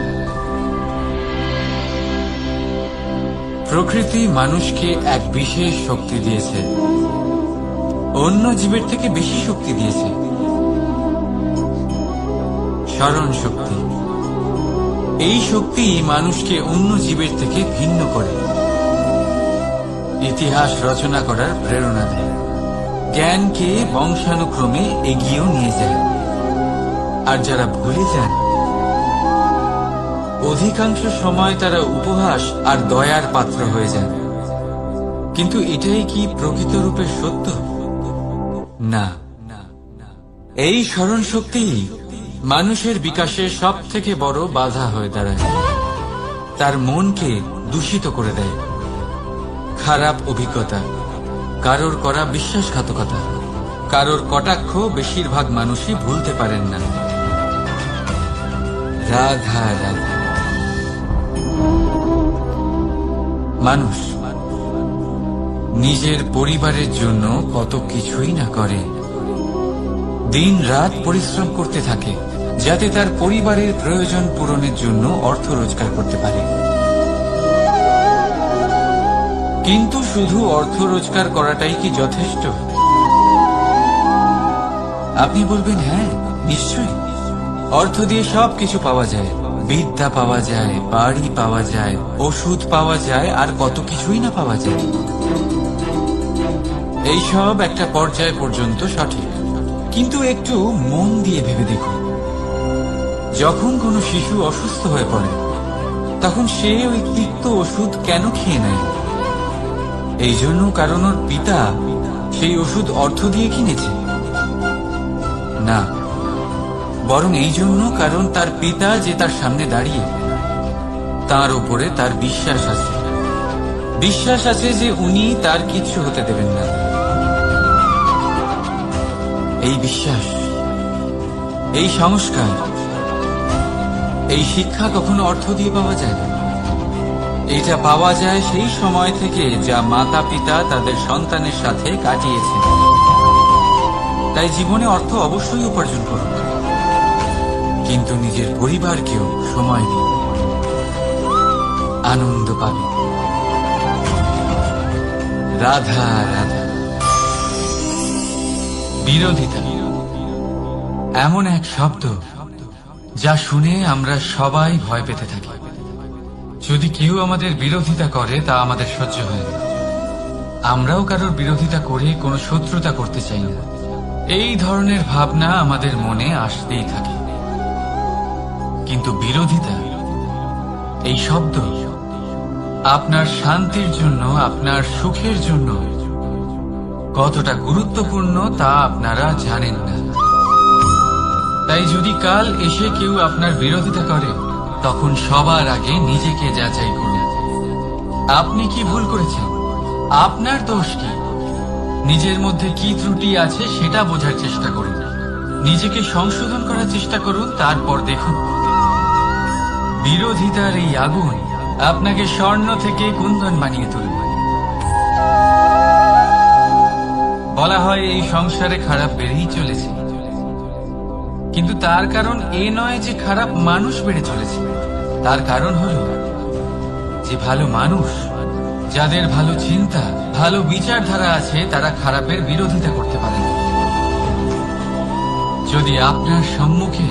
প্রকৃতি মানুষকে এক বিশেষ শক্তি দিয়েছে, অন্য জীবের থেকে বেশি শক্তি দিয়েছে। স্মরণ শক্তি। এই শক্তি মানুষকে অন্য জীবের থেকে ভিন্ন করে, ইতিহাস রচনা করার প্রেরণা দেয়, জ্ঞানকে বংশানুক্রমে এগিয়েও নিয়ে যায়। আর যারা ভুলে যান, অধিকাংশ সময় তারা উপহাস আর দয়ার পাত্র হয়ে যান। কিন্তু এটাই কি প্রকৃত রূপে সত্য? না। এই স্মরণ শক্তি মানুষের বিকাশের সব থেকে বড় বাধা হয়ে দাঁড়ায়। তার মনকে দূষিত করে দেয়। খারাপ অভিজ্ঞতা, কারোর করা বিশ্বাসঘাতকতা, কারোর কটাক্ষ বেশিরভাগ মানুষই ভুলতে পারেন না। রাধা রাধা। মানুষ নিজের পরিবারের জন্য কত কিছুই না করে, দিন রাত পরিশ্রম করতে থাকে যাতে তার পরিবারের প্রয়োজন পূরণের জন্য অর্থ রোজগার করতে পারে। কিন্তু শুধু অর্থ রোজগার করাটাই কি যথেষ্ট? আপনি বলবেন হ্যাঁ, নিশ্চয়ই। অর্থ দিয়ে সবকিছু পাওয়া যায়, বিদ্যা পাওয়া যায়, বাড়ি পাওয়া যায়, ওষুধ পাওয়া যায়, আর কত কিছুই না পাওয়া যায়। এইসব একটা পর্যায় পর্যন্ত সঠিক, কিন্তু একটু মন দিয়ে ভেবে দেখুন, যখন কোনো শিশু অসুস্থ হয়ে পড়ে তখন সে ওই তিক্ত ওষুধ কেন খেয়ে নেয়? এই জন্য কারণ ওর পিতা সেই ওষুধ অর্থ দিয়ে কিনেছে? না, বরং এই জন্য কারণ তার পিতা যে তার সামনে দাঁড়িয়ে, তার উপরে তার বিশ্বাস আছে। বিশ্বাস আছে যে উনি তার কিচ্ছু হতে দেবেন না। এই বিশ্বাস, এই সংস্কার, এই শিক্ষা কখনো অর্থ দিয়ে পাওয়া যায় না। এটা পাওয়া যায় সেই সময় থেকে যা মাতা পিতা তাদের সন্তানের সাথে কাটিয়েছেন। তাই জীবনে অর্থ অবশ্যই উপার্জন করুন, কিন্তু নিজের পরিবারকেও সময় দিন, আনন্দ পাবেন। রাধা রাধা। বিরোধিতা এমন এক শব্দ যা শুনে আমরা সবাই ভয় পেতে থাকি। যদি কেউ আমাদের বিরোধিতা করে তা আমাদের সহ্য হয় না। আমরাও কারোর বিরোধিতা করে কোনো শত্রুতা করতে চাই না। এই ধরনের ভাবনা আমাদের মনে আসতেই থাকে। কিন্তু বিরোধিতা, এই শব্দ আপনার শান্তির জন্য, আপনার সুখের জন্য কতটা গুরুত্বপূর্ণ তা আপনারা জানেন না। তাই যদি কাল এসে কেউ আপনার বিরোধিতা করে, তখন সবার আগে নিজেকে যাচাই করুন। আপনি কি ভুল করেছেন? আপনার দোষ কি? নিজের মধ্যে কি ত্রুটি আছে সেটা বোঝার চেষ্টা করুন, নিজেকে সংশোধন করার চেষ্টা করুন, তারপর দেখুন বিরোধিতার এই আগুন আপনাকে স্বর্ণ থেকে কুন্দন বানিয়ে তুলবে। বলা হয় এই সংসারে খারাপ বেড়েই চলেছে, কিন্তু তার কারণ এ নয় যে খারাপ মানুষ বেড়ে চলেছে। তার কারণ হল যে ভালো মানুষ, যাদের ভালো চিন্তা, ভালো বিচারধারা আছে, তারা খারাপের বিরোধিতা করতে পারে না। যদি আপনার সম্মুখে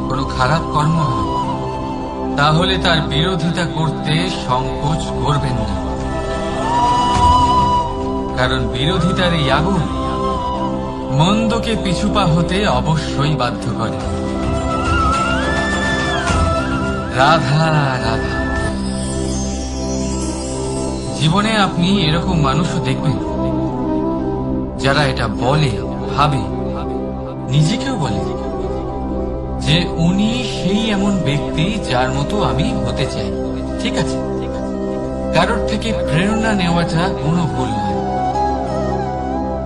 কোনো খারাপ কর্ম হয়, তাহলে তার বিরোধিতা করতে সংকোচ করবেন না, কারণ বিরোধিতার এই আগুন মন্দকে পিছুপা হতে অবশ্যই বাধ্য করে। রাধা রাধা। জীবনে আপনি এরকম মানুষও দেখবেন যারা এটা বলে, ভাবে, নিজেকেও বলে যে উনি সেই এমন ব্যক্তি যার মতো আমি হতে চাই। ঠিক আছে, কারোর থেকে প্রেরণা নেওয়াটা কোনো ভুল নয়,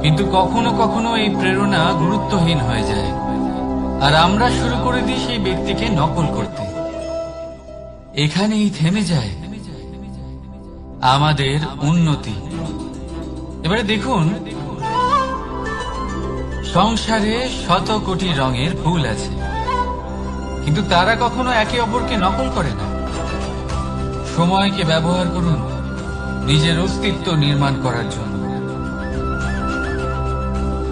কিন্তু কখনো কখনো এই প্রেরণা গুরুত্বহীন হয়ে যায় আর আমরা শুরু করে দিই সেই ব্যক্তিকে নকল করতে। এখানেই থেমে যায় আমাদের উন্নতি। এবারে দেখুন, সংসারে শত কোটি রঙের ফুল আছে, কিন্তু তারা কখনো একে অপরকে নকল করে না। সময়কে ব্যবহার করুন নিজের অস্তিত্ব নির্মাণ করার জন্য,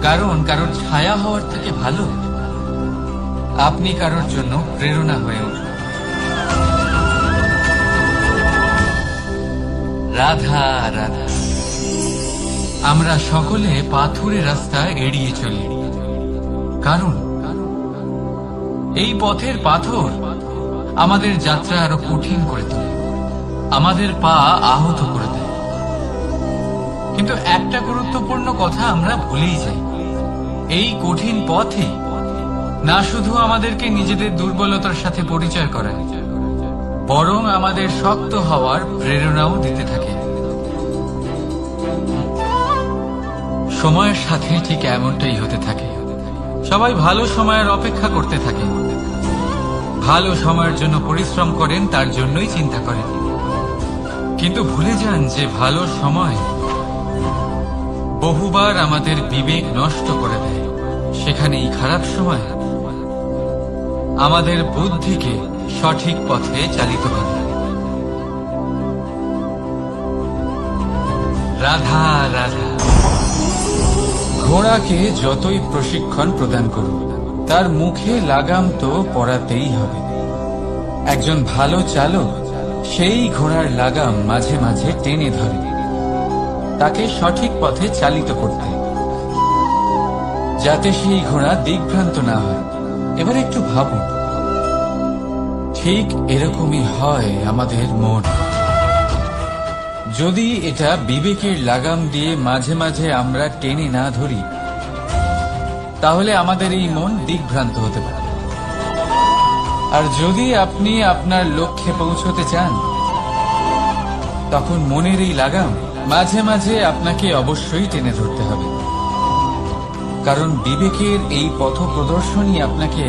কারণ কারোর ছায়া হওয়ার থেকে ভালো আপনি কারোর জন্য প্রেরণা হয়ে উঠুন। রাধা রাধা। আমরা সকলে পাথুরে রাস্তা এড়িয়ে চলি, কারণ এই পথের পাথর আমাদের যাত্রা আরো কঠিন করে তোলে, আমাদের পা আহত করে দেয়। কিন্তু একটা গুরুত্বপূর্ণ কথা আমরা ভুলেই যাই, এই কঠিন পথে না শুধু আমাদেরকে নিজেদের দুর্বলতার সাথে পরিচয় করায়, বরং আমাদের শক্ত হওয়ার প্রেরণাও দিতে থাকে। সময়ের সাথে ঠিক এমনটাই হতে থাকে। সবাই ভালো সময়ের অপেক্ষা করতে থাকে, ভালো সময়ের জন্য পরিশ্রম করেন, তার জন্যই চিন্তা করেন, কিন্তু ভুলে যান যে ভালো সময় বহুবার আমাদের বিবেক নষ্ট করে দেয়। সেখানেই খারাপ সময় আমাদের বুদ্ধিকে সঠিক পথে চালিত করে। রাধা রাধা। ঘোড়াকে যতই প্রশিক্ষণ প্রদান করুন, তার মুখে লাগাম তো পরাতেই হবে। একজন ভালো চালক সেই ঘোড়ার লাগাম মাঝে মাঝে টেনে ধরে, তাকে সঠিক পথে চালিত করতে, যাতে সেই ঘোড়া দিকভ্রান্ত না হয়। এবার একটু ভাবুন, ঠিক এরকমই হয় আমাদের মন। যদি এটা বিবেকের লাগাম দিয়ে মাঝে মাঝে আমরা টেনে না ধরি, তাহলে আমাদের এই মন দিকভ্রান্ত হতে পারে। আর যদি আপনি আপনার লক্ষ্যে পৌঁছতে চান, তখন মনের এই লাগাম মাঝে মাঝে আপনাকে অবশ্যই টেনে ধরতে হবে, কারণ বিবেকের এই পথ প্রদর্শনই আপনাকে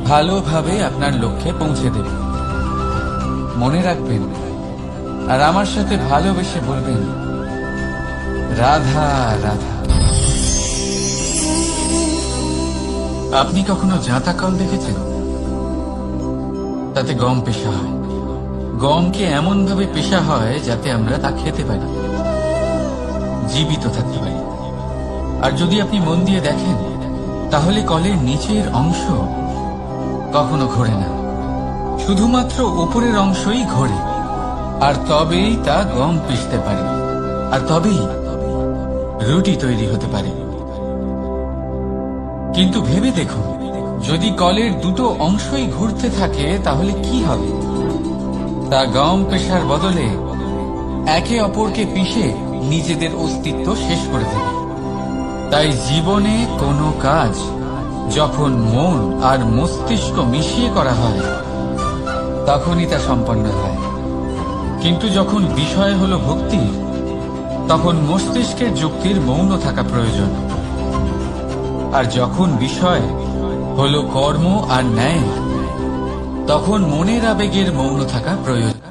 ভালোভাবে আপনার লক্ষ্যে পৌঁছে দেবে। মনে রাখবেন আর আমার সাথে ভালোবেসে বলবেন, রাধা রাধা। আপনি কখনো জাঁতা কল দেখেছেন? তাতে গম পেশা হয়। গমকে এমন ভাবে পেশা হয় যাতে আমরা তা খেতে পারি, জীবিত থাকতে পারি। আর যদি আপনি মন দিয়ে দেখেন, তাহলে কলের নিচের অংশ কখনো ঘোরে না, শুধুমাত্র উপরের অংশই ঘোরে। আর তবেই তা গম পিষতে পারে, আর তবেই রুটি তৈরি হতে পারে। কিন্তু ভেবে দেখুন, যদি কলের দুটো অংশই ঘুরতে থাকে, তাহলে কি হবে? তা গম পেশার বদলে একে অপরকে পিষে নিজেদের অস্তিত্ব শেষ করে দেবে। তাই জীবনে কোনো কাজ যখন মন আর মস্তিষ্ক মিশিয়ে করা হয়, তখনই তা সম্পন্ন হয়। কিন্তু যখন বিষয় হলো ভক্তি, তখন মস্তিষ্কের যুক্তির মৌন থাকা প্রয়োজন। আর যখন বিষয় হলো কর্ম আর ন্যায়, তখন মনের আবেগের মৌন থাকা প্রয়োজন।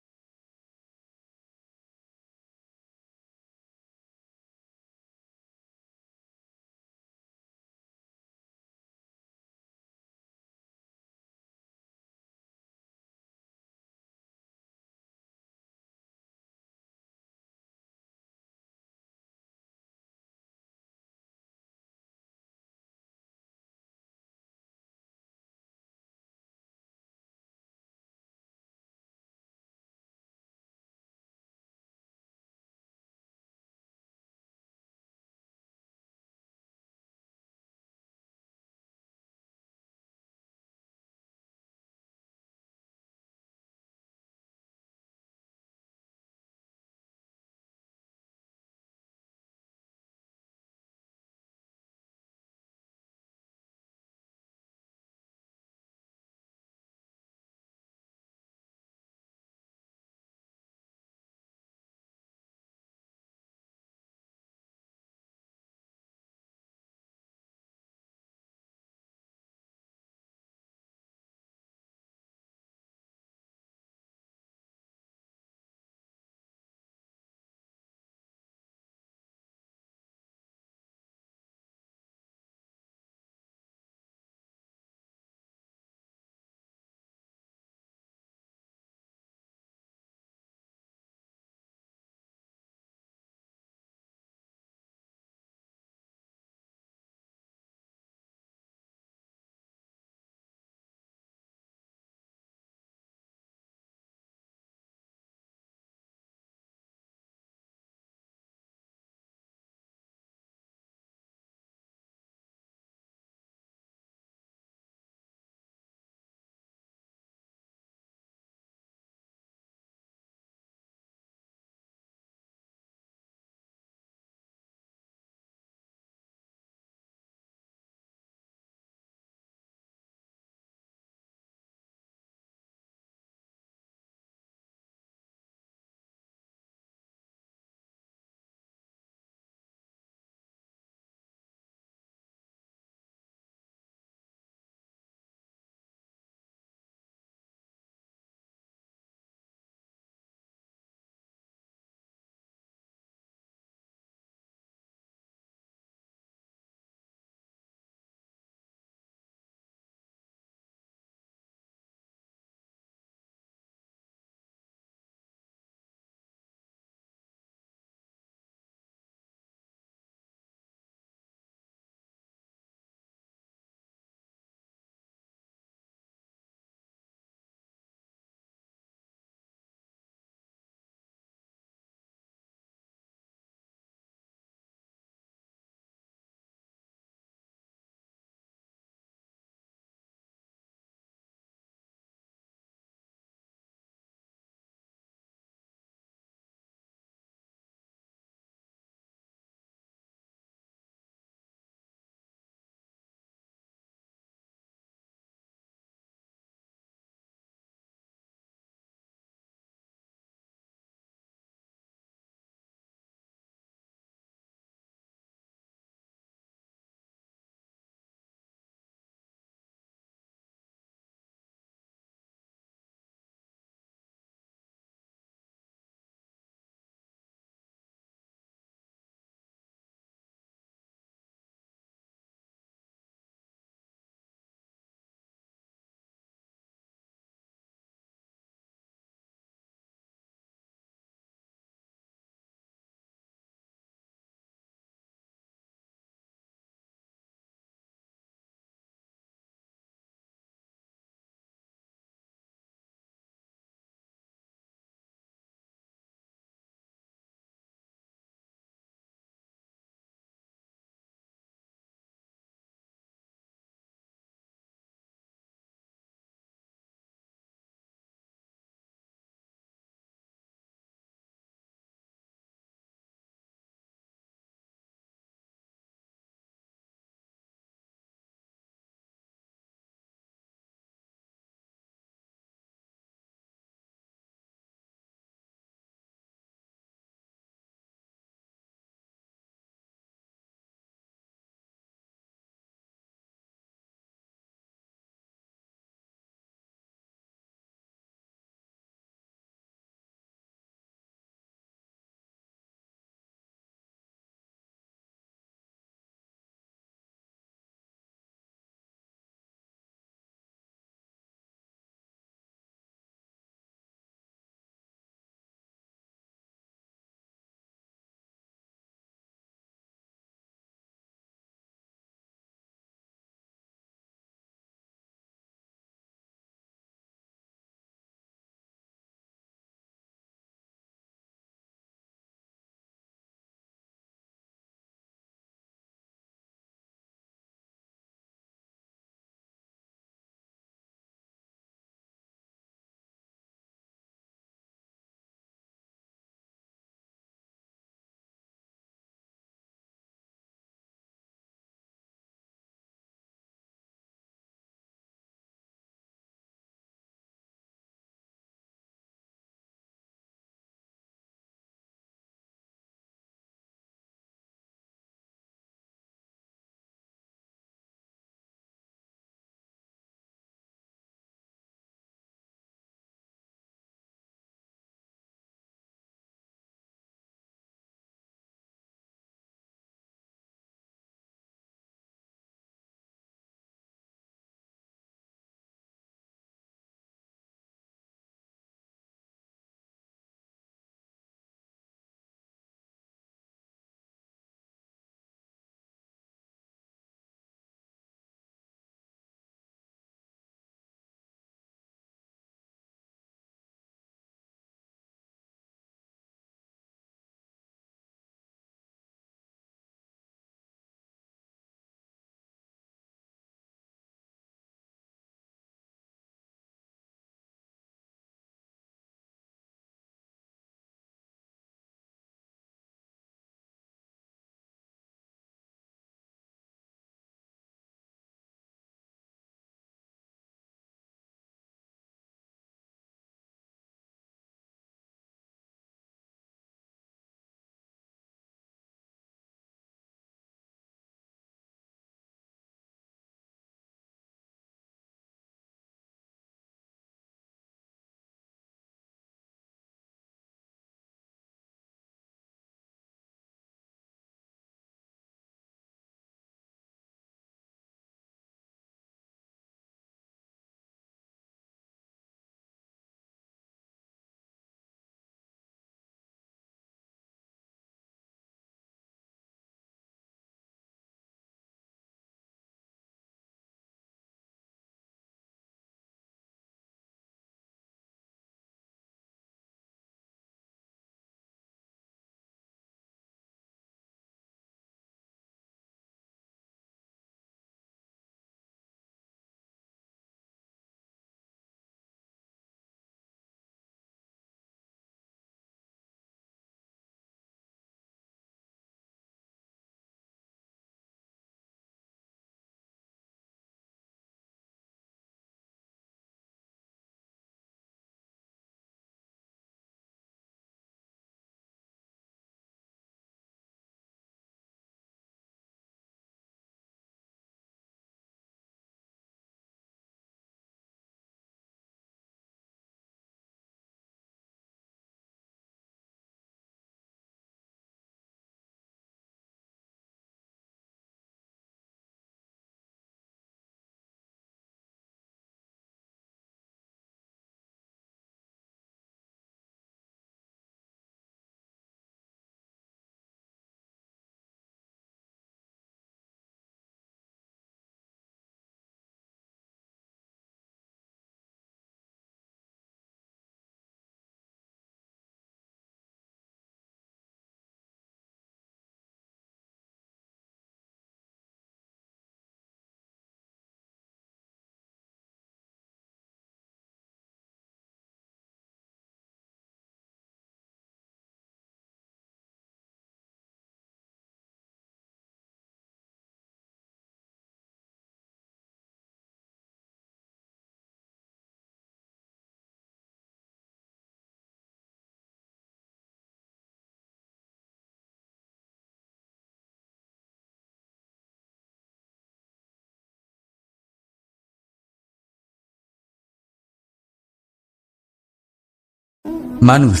মানুষ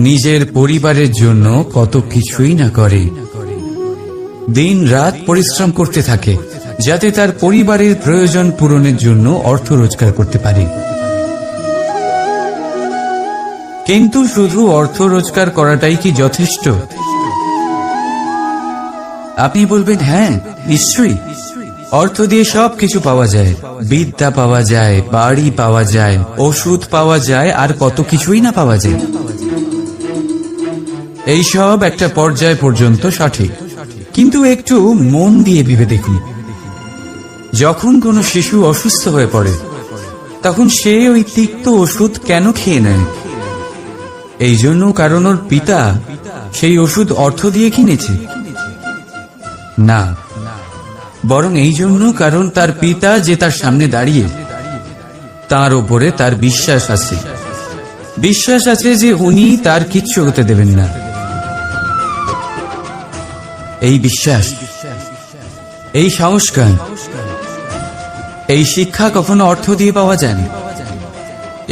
নিজের পরিবারের জন্য কত কিছুই না করে, দিন রাত পরিশ্রম করতে থাকে যাতে তার পরিবারের প্রয়োজন পূরণের জন্য অর্থ রোজগার করতে পারে। কিন্তু শুধু অর্থ রোজগার করাটাই কি যথেষ্ট? আপনি বলবেন, হ্যাঁ নিশ্চয়ই, অর্থ দিয়ে সবকিছু পাওয়া যায়, বিদ্যা পাওয়া যায়, বাড়ি পাওয়া যায়, ওষুধ পাওয়া যায়, আর কত কিছুই না পাওয়া যায়। এইসব একটা পর্যায় পর্যন্ত সঠিক, কিন্তু একটু মন দিয়ে ভেবে দেখুন, যখন কোনো শিশু অসুস্থ হয়ে পড়ে তখন সে ওই তিক্ত ওষুধ কেন খেয়ে নেয়? এই জন্য কারণ ওর পিতা সেই ওষুধ অর্থ দিয়ে কিনেছে? না, বরং এই জন্য কারণ তার পিতা যে তার সামনে দাঁড়িয়ে, তার ওপরে তার বিশ্বাস আছে, বিশ্বাস আছে যে উনি তার কিচ্ছু হতে দেবেন না। এই বিশ্বাস, এই সংস্কার, এই শিক্ষা কখনো অর্থ দিয়ে পাওয়া যায় না।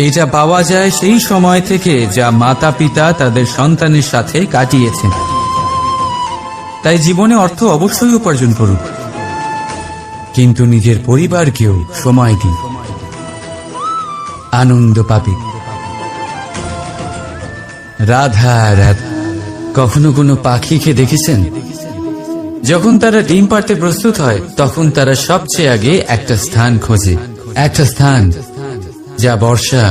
এটা পাওয়া যায় সেই সময় থেকে যা মাতা পিতা তাদের সন্তানের সাথে কাটিয়েছেন। তাই জীবনে অর্থ অবশ্যই উপার্জন করুন, কিন্তু নিজের পরিবারকেও সময় দিন, আনন্দ পাবে। রাধা রাধা। কখনো কোনো পাখিকে দেখেছেন? যখন তারা ডিম পাড়তে প্রস্তুত হয় তখন তারা সবচেয়ে আগে একটা স্থান খোঁজে, একটা স্থান যা বর্ষা,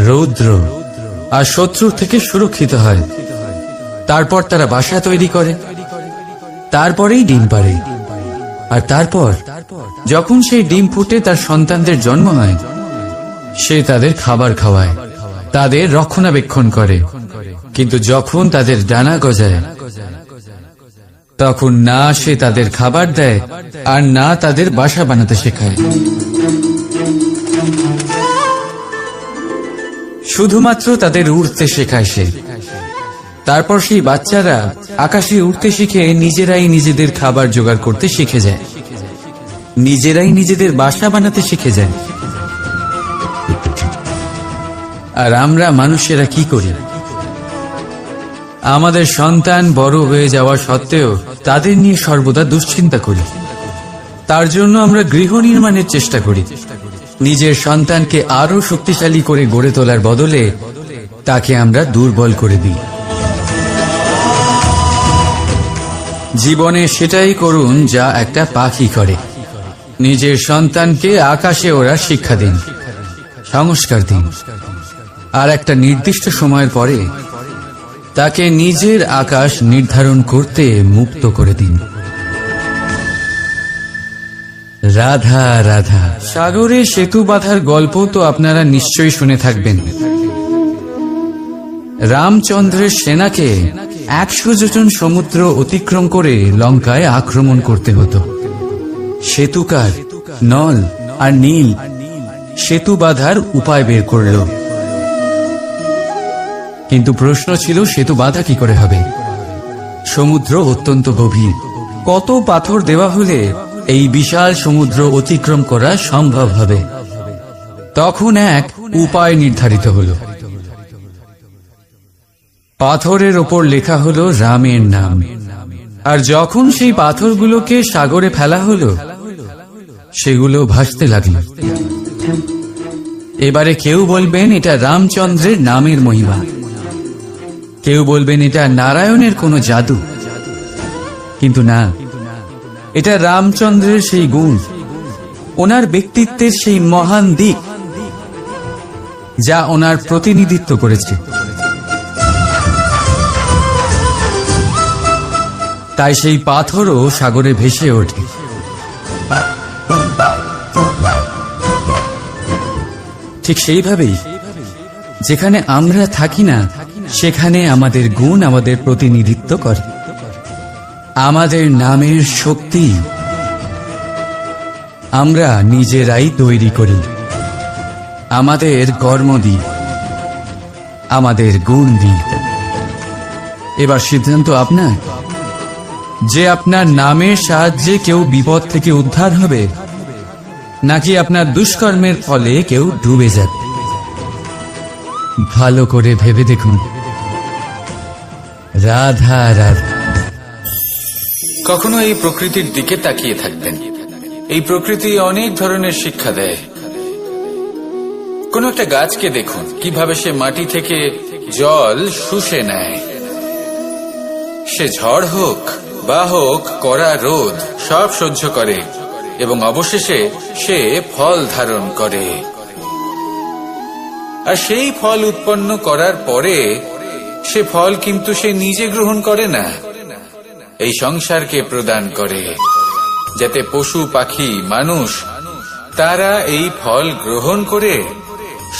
রৌদ্র আর শত্রুর থেকে সুরক্ষিত হয়। তারপর তারা বাসা তৈরি করে, তারপরেই ডিম পাড়ে। আর তারপর যখন সেই ডিম ফুটে তার সন্তানদের জন্ম হয়, সে তাদের খাবার খাওয়ায়, তাদের রক্ষণাবেক্ষণ করে। কিন্তু যখন তাদের ডানা গজায় তখন না সে তাদের খাবার দেয় আর না তাদের বাসা বানাতে শেখায়। শুধুমাত্র তাদের উড়তে শেখায় সে। তারপর সেই বাচ্চারা আকাশে উড়তে শিখে নিজেরাই নিজেদের খাবার জোগাড় করতে শিখে যায়, নিজেরাই নিজেদের বাসা বানাতে শিখে যায়। আর আমরা মানুষেরা কি করি? আমাদের সন্তান বড় হয়ে যাওয়া সত্ত্বেও তাদের নিয়ে সর্বদা দুশ্চিন্তা করি। তার জন্য আমরা গৃহ নির্মাণের চেষ্টা করি, নিজের সন্তানকে আরো শক্তিশালী করে গড়ে তোলার বদলে তাকে আমরা দুর্বল করে দিই। জীবনে সেটাই করুন যা একটা পাখি করে। নিজের সন্তানকে আকাশে ওড়ার শিক্ষা দিন, সংস্কার দিন, আর একটা নির্দিষ্ট সময়ের পরে তাকে নিজের আকাশ নির্ধারণ করতে মুক্ত করে দিন। রাধা রাধা। সাগরে সেতু বাঁধার গল্প তো আপনারা নিশ্চয়ই শুনে থাকবেন। রামচন্দ্রের সেনাকে 100 যোজন সমুদ্র অতিক্রম করে লঙ্কায় আক্রমণ করতে হতো। সেতুকার নল আর নীল সেতু বাঁধার উপায় বের করল, কিন্তু প্রশ্ন ছিল সেতু বাঁধা কি করে হবে? সমুদ্র অত্যন্ত গভীর, কত পাথর দেওয়া হলে এই বিশাল সমুদ্র অতিক্রম করা সম্ভব হবে? তখন এক উপায় নির্ধারিত হলো। পাথরের ওপর লেখা হলো রামের নাম, আর যখন সেই পাথরগুলোকে সাগরে ফেলা হলো সেগুলো ভাসতে লাগলো। এবারে কেউ বলবেন এটা রামচন্দ্রের নামের মহিমা, কেউ বলবেন এটা নারায়ণের কোনো জাদু, কিন্তু না, এটা রামচন্দ্রের সেই গুণ, ওনার ব্যক্তিত্বের সেই মহান দিক যা ওনার প্রতিনিধিত্ব করেছে। তাই সেই পাথরও সাগরে ভেসে ওঠে। ঠিক সেইভাবেই যেখানে আমরা থাকি না সেখানে আমাদের গুণ আমাদের প্রতিনিধিত্ব করে। আমাদের নামের শক্তি আমরা নিজেরাই তৈরি করি, আমাদের কর্ম দিই, আমাদের গুণ দিই। এবার সিদ্ধান্ত আপনার যে আপনার নামের সাহায্যে কেউ বিপদ থেকে উদ্ধার হবে নাকি আপনার দুষ্কর্মের ফলে কেউ ডুবে যাবে। ভালো করে ভেবে দেখুন। রাধা রাধা। কখনো এই প্রকৃতির দিকে তাকিয়ে থাকবেন। এই প্রকৃতি অনেক ধরনের শিক্ষা দেয়। কোন একটা গাছকে দেখুন কিভাবে সে মাটি থেকে জল শুষে নেয়। সে ঝড় হোক বা হোক কড়া রোদ সব সহ্য করে এবং অবশেষে সে ফল ধারণ করে। আর সেই ফল উৎপন্ন করার পরে সে ফল কিন্তু সে নিজে গ্রহণ করে না, এই সংসারকে প্রদান করে, যাতে পশু পাখি মানুষ তারা এই ফল গ্রহণ করে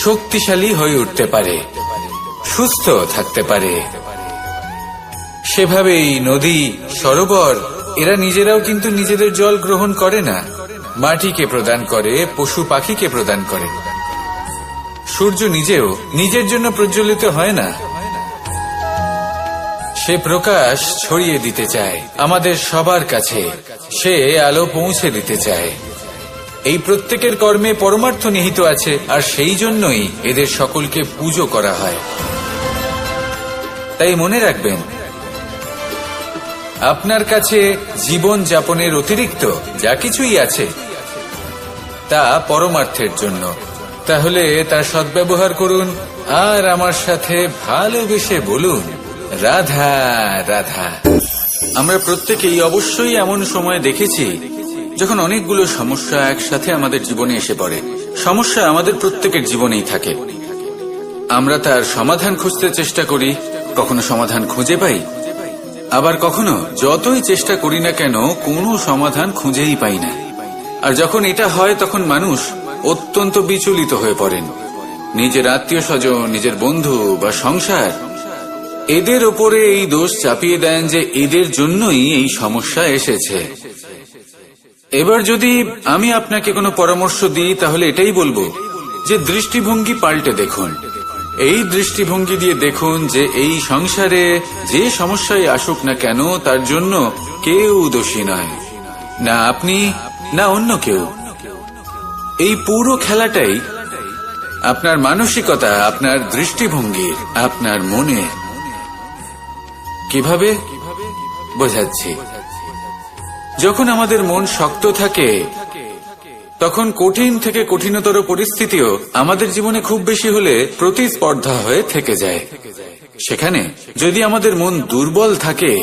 শক্তিশালী হয়ে উঠতে পারে, সুস্থ থাকতে পারে। সেভাবেই নদী, সরোবর এরা নিজেরাও কিন্তু নিজেদের জল গ্রহণ করে না, মাটিকে প্রদান করে, পশু পাখিকে প্রদান করে। সূর্য নিজেও নিজের জন্য প্রজ্বলিত হয় না, সে প্রকাশ ছড়িয়ে দিতে চায় আমাদের সবার কাছে, সে আলো পৌঁছে দিতে চায়। এই প্রত্যেকের কর্মে পরমার্থ নিহিত আছে, আর সেই জন্যই এদের সকলকে পুজো করা হয়। তাই মনে রাখবেন, আপনার কাছে জীবন যাপনের অতিরিক্ত যা কিছুই আছে তা পরমার্থের জন্য। তাহলে তার সদ্ব্যবহার করুন আর আমার সাথে ভালোবেসে বলুন, রাধা রাধা। আমরা প্রত্যেকেই অবশ্যই এমন সময় দেখেছি যখন অনেকগুলো সমস্যা একসাথে আমাদের জীবনে এসে পড়ে। সমস্যা আমাদের প্রত্যেকের জীবনেই থাকে। আমরা তার সমাধান খুঁজতে চেষ্টা করি, কখনো সমাধান খুঁজে পাই, আবার কখনো যতই চেষ্টা করি না কেন কোনো সমাধান খুঁজেই পাই না। আর যখন এটা হয় তখন মানুষ অত্যন্ত বিচলিত হয়ে পড়েন। নিজের আত্মীয় স্বজন, নিজের বন্ধু বা সংসার এদের ওপরে এই দোষ চাপিয়ে দেন যে এদের জন্যই এই সমস্যা এসেছে। এবার যদি আমি আপনাকে কোনো পরামর্শ দিই তাহলে এটাই বলবো যে দৃষ্টিভঙ্গি পাল্টে দেখুন। এই দৃষ্টিভঙ্গি দিয়ে দেখুন যে এই সংসারে যে সমস্যায় আসুক না কেন তার জন্য কেউ দোষী নয়, না আপনি না অন্য কেউ। এই পুরো খেলাটাই আপনার মানসিকতা, আপনার দৃষ্টিভঙ্গি, আপনার মনে। কিভাবে বোঝাচ্ছি? যখন আমাদের মন শক্ত থাকে তখন কঠিন থেকে কঠিনতর পরিস্থিতিও আমাদের জীবনে খুব বেশি হলে প্রতিস্পর্ধা হয়ে থেকে যায়। সেখানে যদি আমাদের মন দুর্বল থাকে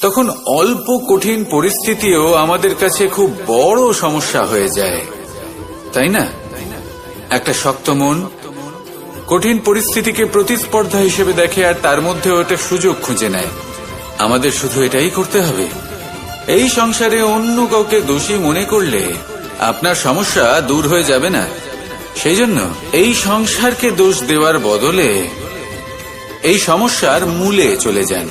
তখন অল্প কঠিন পরিস্থিতিও আমাদের কাছে খুব বড় সমস্যা হয়ে যায়, তাই না? একটা শক্ত মন কঠিন পরিস্থিতিকে প্রতিস্পর্ধা হিসেবে দেখে আর তার মধ্যে ওটা সুযোগ খুঁজে নেয়। আমাদের শুধু এটাই করতে হবে। এই সংসারে অন্য কাউকে দোষী মনে করলে আপনার সমস্যা দূর হয়ে যাবে না। সেই জন্য এই সংসারকে দোষ দেওয়ার বদলে এই সমস্যার মূলে চলে যান,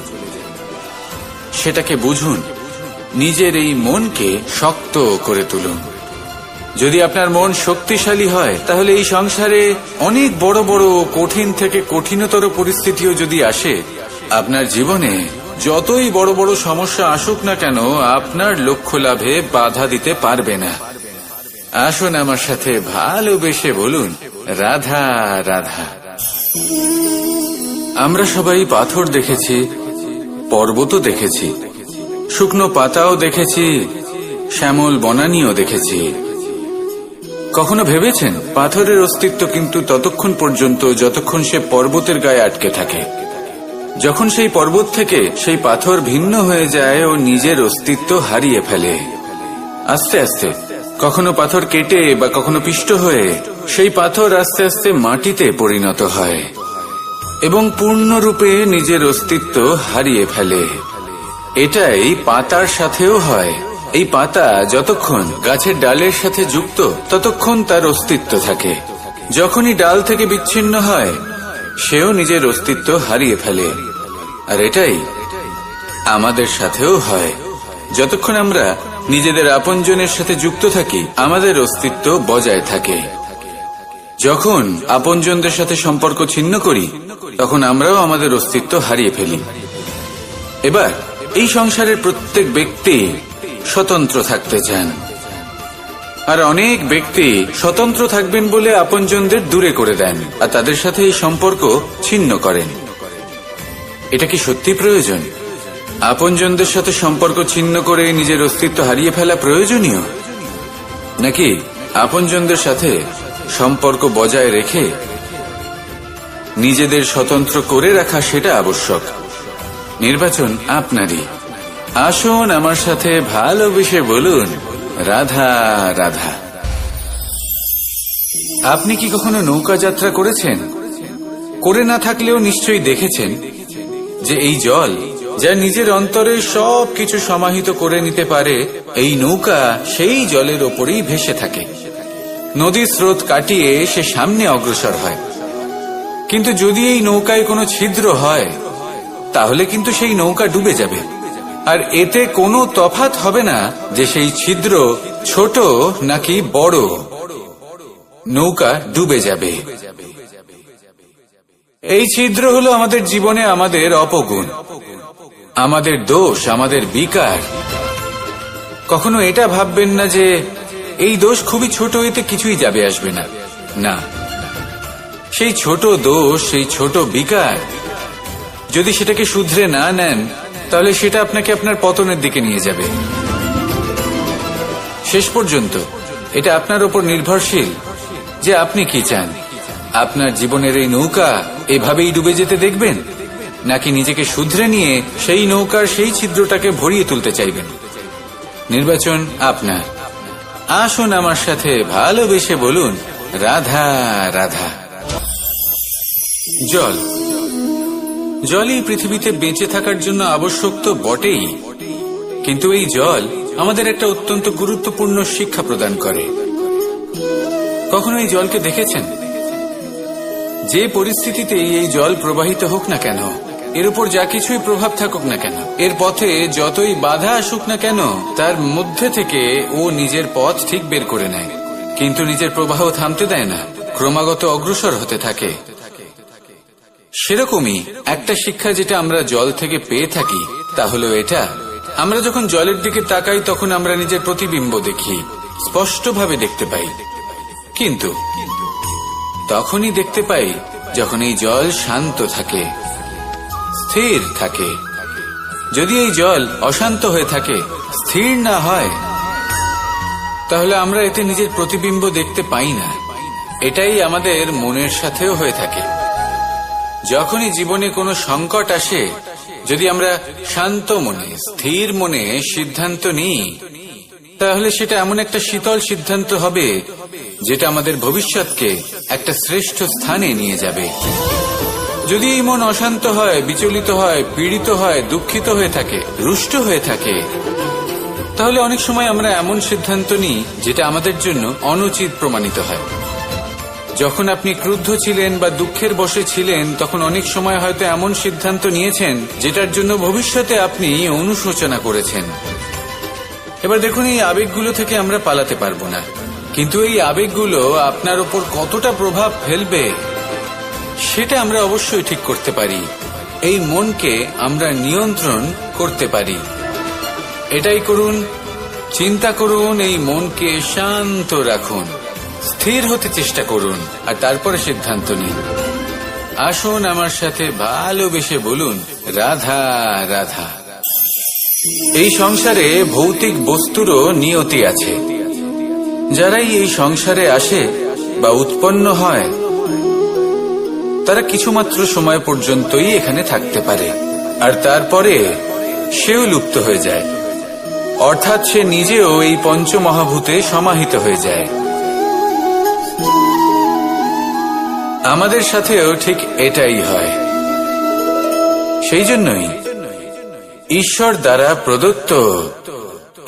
সেটাকে বুঝুন, নিজের এই মনকে শক্ত করে তুলুন। যদি আপনার মন শক্তিশালী হয় তাহলে এই সংসারে অনেক বড় বড় কঠিন থেকে কঠিনতর পরিস্থিতিও যদি আসে, আপনার জীবনে যতই বড় বড় সমস্যা আসুক না কেন আপনার লক্ষ্য লাভে বাধা দিতে পারবে না। আসুন আমার সাথে ভালোবেসে বলুন, রাধা রাধা। আমরা সবাই পাথর দেখেছি, পর্বতও দেখেছি, শুকনো পাতাও দেখেছি, শ্যামল বনানীও দেখেছি। কখনো ভেবেছেন পাথরের অস্তিত্ব কিন্তু ততক্ষণ পর্যন্ত যতক্ষণ সে পর্বতের গায়ে আটকে থাকে। যখন সেই পর্বত থেকে সেই পাথর ভিন্ন হয়ে যায় ও নিজের অস্তিত্ব হারিয়ে ফেলে। আস্তে আস্তে কখনো পাথর কেটে বা কখনো পিষ্ট হয়ে সেই পাথর আস্তে আস্তে মাটিতে পরিণত হয় এবং পূর্ণরূপে নিজের অস্তিত্ব হারিয়ে ফেলে। এটাই পাতার সাথেও হয়। এই পাতা যতক্ষণ গাছের ডালের সাথে যুক্ত ততক্ষণ তার অস্তিত্ব থাকে। যখনই ডাল থেকে বিচ্ছিন্ন হয় সেও নিজের অস্তিত্ব হারিয়ে ফেলে। আর এটাই আমাদের সাথেও হয়। যতক্ষণ আমরা নিজেদের আপনজনের সাথে যুক্ত থাকি আমাদের অস্তিত্ব বজায় থাকে। যখন আপনজনদের সাথে সম্পর্ক ছিন্ন করি তখন আমরাও আমাদের অস্তিত্ব হারিয়ে ফেলি। এবার এই সংসারের প্রত্যেক ব্যক্তি স্বতন্ত্র থাকতে চান, আর অনেক ব্যক্তি স্বতন্ত্র থাকবেন বলে আপনজনদের দূরে করে দেন আর তাদের সাথে এই সম্পর্ক ছিন্ন করেন। এটা কি সত্যি প্রয়োজন? আপনজনদের সাথে সম্পর্ক ছিন্ন করে নিজের অস্তিত্ব হারিয়ে ফেলা প্রয়োজনীয়, নাকি আপনজনদের সাথে সম্পর্ক বজায় রেখে নিজেদের স্বতন্ত্র করে রাখা সেটা আবশ্যক? নির্বাচন আপনারই। আসুন আমার সাথে ভালোবেসে বলুন, রাধা রাধা। আপনি কি কখনো নৌকা যাত্রা করেছেন? করে না থাকলেও নিশ্চয়ই দেখেছেন যে এই জল যা নিজের অন্তরে সব কিছু সমাহিত করে নিতে পারে, এই নৌকা সেই জলের ওপরেই ভেসে থাকে। নদীর স্রোত কাটিয়ে সে সামনে অগ্রসর হয়। কিন্তু যদি এই নৌকায় কোনো ছিদ্র হয় তাহলে কিন্তু সেই নৌকা ডুবে যাবে। আর এতে কোনো তফাৎ হবে না যে সেই ছিদ্র ছোট নাকি বড়, নৌকা ডুবে যাবে। এই ছিদ্র হলো আমাদের জীবনে আমাদের অপগুণ, আমাদের দোষ, আমাদের বিকার। কখনো এটা ভাববেন না যে এই দোষ খুবই ছোট, এতে কিছুই যাবে আসবে না। না, সেই ছোট দোষ, সেই ছোট বিকার যদি সেটাকে শুধরে না নেন তাহলে সেটা আপনাকে আপনার পতনের দিকে নিয়ে যাবে। শেষ পর্যন্ত এটা আপনার উপর নির্ভরশীল যে আপনি কি চান। আপনার জীবনের এই নৌকা এভাবেই ডুবে যেতে দেখবেন, নাকি নিজেকে শুধরে নিয়ে সেই নৌকার সেই ছিদ্রটাকে ভরিয়ে তুলতে চাইবেন? নির্বাচন আপনার। আসুন আমার সাথে ভালোবেসে বলুন, রাধা রাধা। জল, জলই পৃথিবীতে বেঁচে থাকার জন্য আবশ্যক তো বটেই, কিন্তু এই জল আমাদের একটা অত্যন্ত গুরুত্বপূর্ণ শিক্ষা প্রদান করে। কখনো এই জলকে দেখেছেন? যে পরিস্থিতিতে এই জল প্রবাহিত হোক না কেন, এর উপর যা কিছুই প্রভাব থাকুক না কেন, এর পথে যতই বাধা আসুক না কেন, তার মধ্যে থেকে ও নিজের পথ ঠিক বের করে নেয়, কিন্তু নিজের প্রবাহ থামতে দেয় না, ক্রমাগত অগ্রসর হতে থাকে। সেরকমই একটা শিক্ষা যেটা আমরা জল থেকে পেয়ে থাকি তা হলো এটা, আমরা যখন জলের দিকে তাকাই তখন আমরা নিজের প্রতিবিম্ব দেখি, স্পষ্টভাবে দেখতে পাই। কিন্তু তখনই দেখতে পাই যখন এই জল শান্ত থাকে, স্থির থাকে। যদি এই জল অশান্ত হয়ে থাকে, স্থির না হয়, তাহলে আমরা এতে নিজের প্রতিবিম্ব দেখতে পাই না। এটাই আমাদের মনের সাথেও হয়ে থাকে। যখনই জীবনে কোনো সংকট আসে, যদি আমরা শান্ত মনে, স্থির মনে সিদ্ধান্ত নিই, তাহলে সেটা এমন একটা শীতল সিদ্ধান্ত হবে যেটা আমাদের ভবিষ্যৎকে একটা শ্রেষ্ঠ স্থানে নিয়ে যাবে। যদি এই মন অশান্ত হয়, বিচলিত হয়, পীড়িত হয়, দুঃখিত হয়ে থাকে, রুষ্ট হয়ে থাকে, তাহলে অনেক সময় আমরা এমন সিদ্ধান্ত নিই যেটা আমাদের জন্য অনুচিত প্রমাণিত হয়। যখন আপনি ক্রুদ্ধ ছিলেন বা দুঃখের বশে ছিলেন, তখন অনেক সময় হয়তো এমন সিদ্ধান্ত নিয়েছেন যেটার জন্য ভবিষ্যতে আপনি অনুশোচনা করেছেন। এবার দেখুন, এই আবেগগুলো থেকে আমরা পালাতে পারবো না, কিন্তু এই আবেগগুলো আপনার উপর কতটা প্রভাব ফেলবে সেটা আমরা অবশ্যই ঠিক করতে পারি। এই মনকে আমরা নিয়ন্ত্রণ করতে পারি। এটাই করুন, চিন্তা করুন, এই মনকে শান্ত রাখুন, স্থির হতে চেষ্টা করুন, আর তারপরে সিদ্ধান্ত নিন। আসুন আমার সাথে ভালোবেসে বলুন, রাধা রাধা। এই সংসারে ভৌতিক বস্তুরও নিয়তি আছে। যারাই এই সংসারে আসে বা উৎপন্ন হয়, তারা কিছুমাত্র সময় পর্যন্তই এখানে থাকতে পারে, আর তারপরে সেও লুপ্ত হয়ে যায়, অর্থাৎ সে নিজেও এই পঞ্চমহাভূতে সমাহিত হয়ে যায়। আমাদের সাথেও ঠিক এটাই হয়। সেই জন্যই ঈশ্বর দ্বারা প্রদত্ত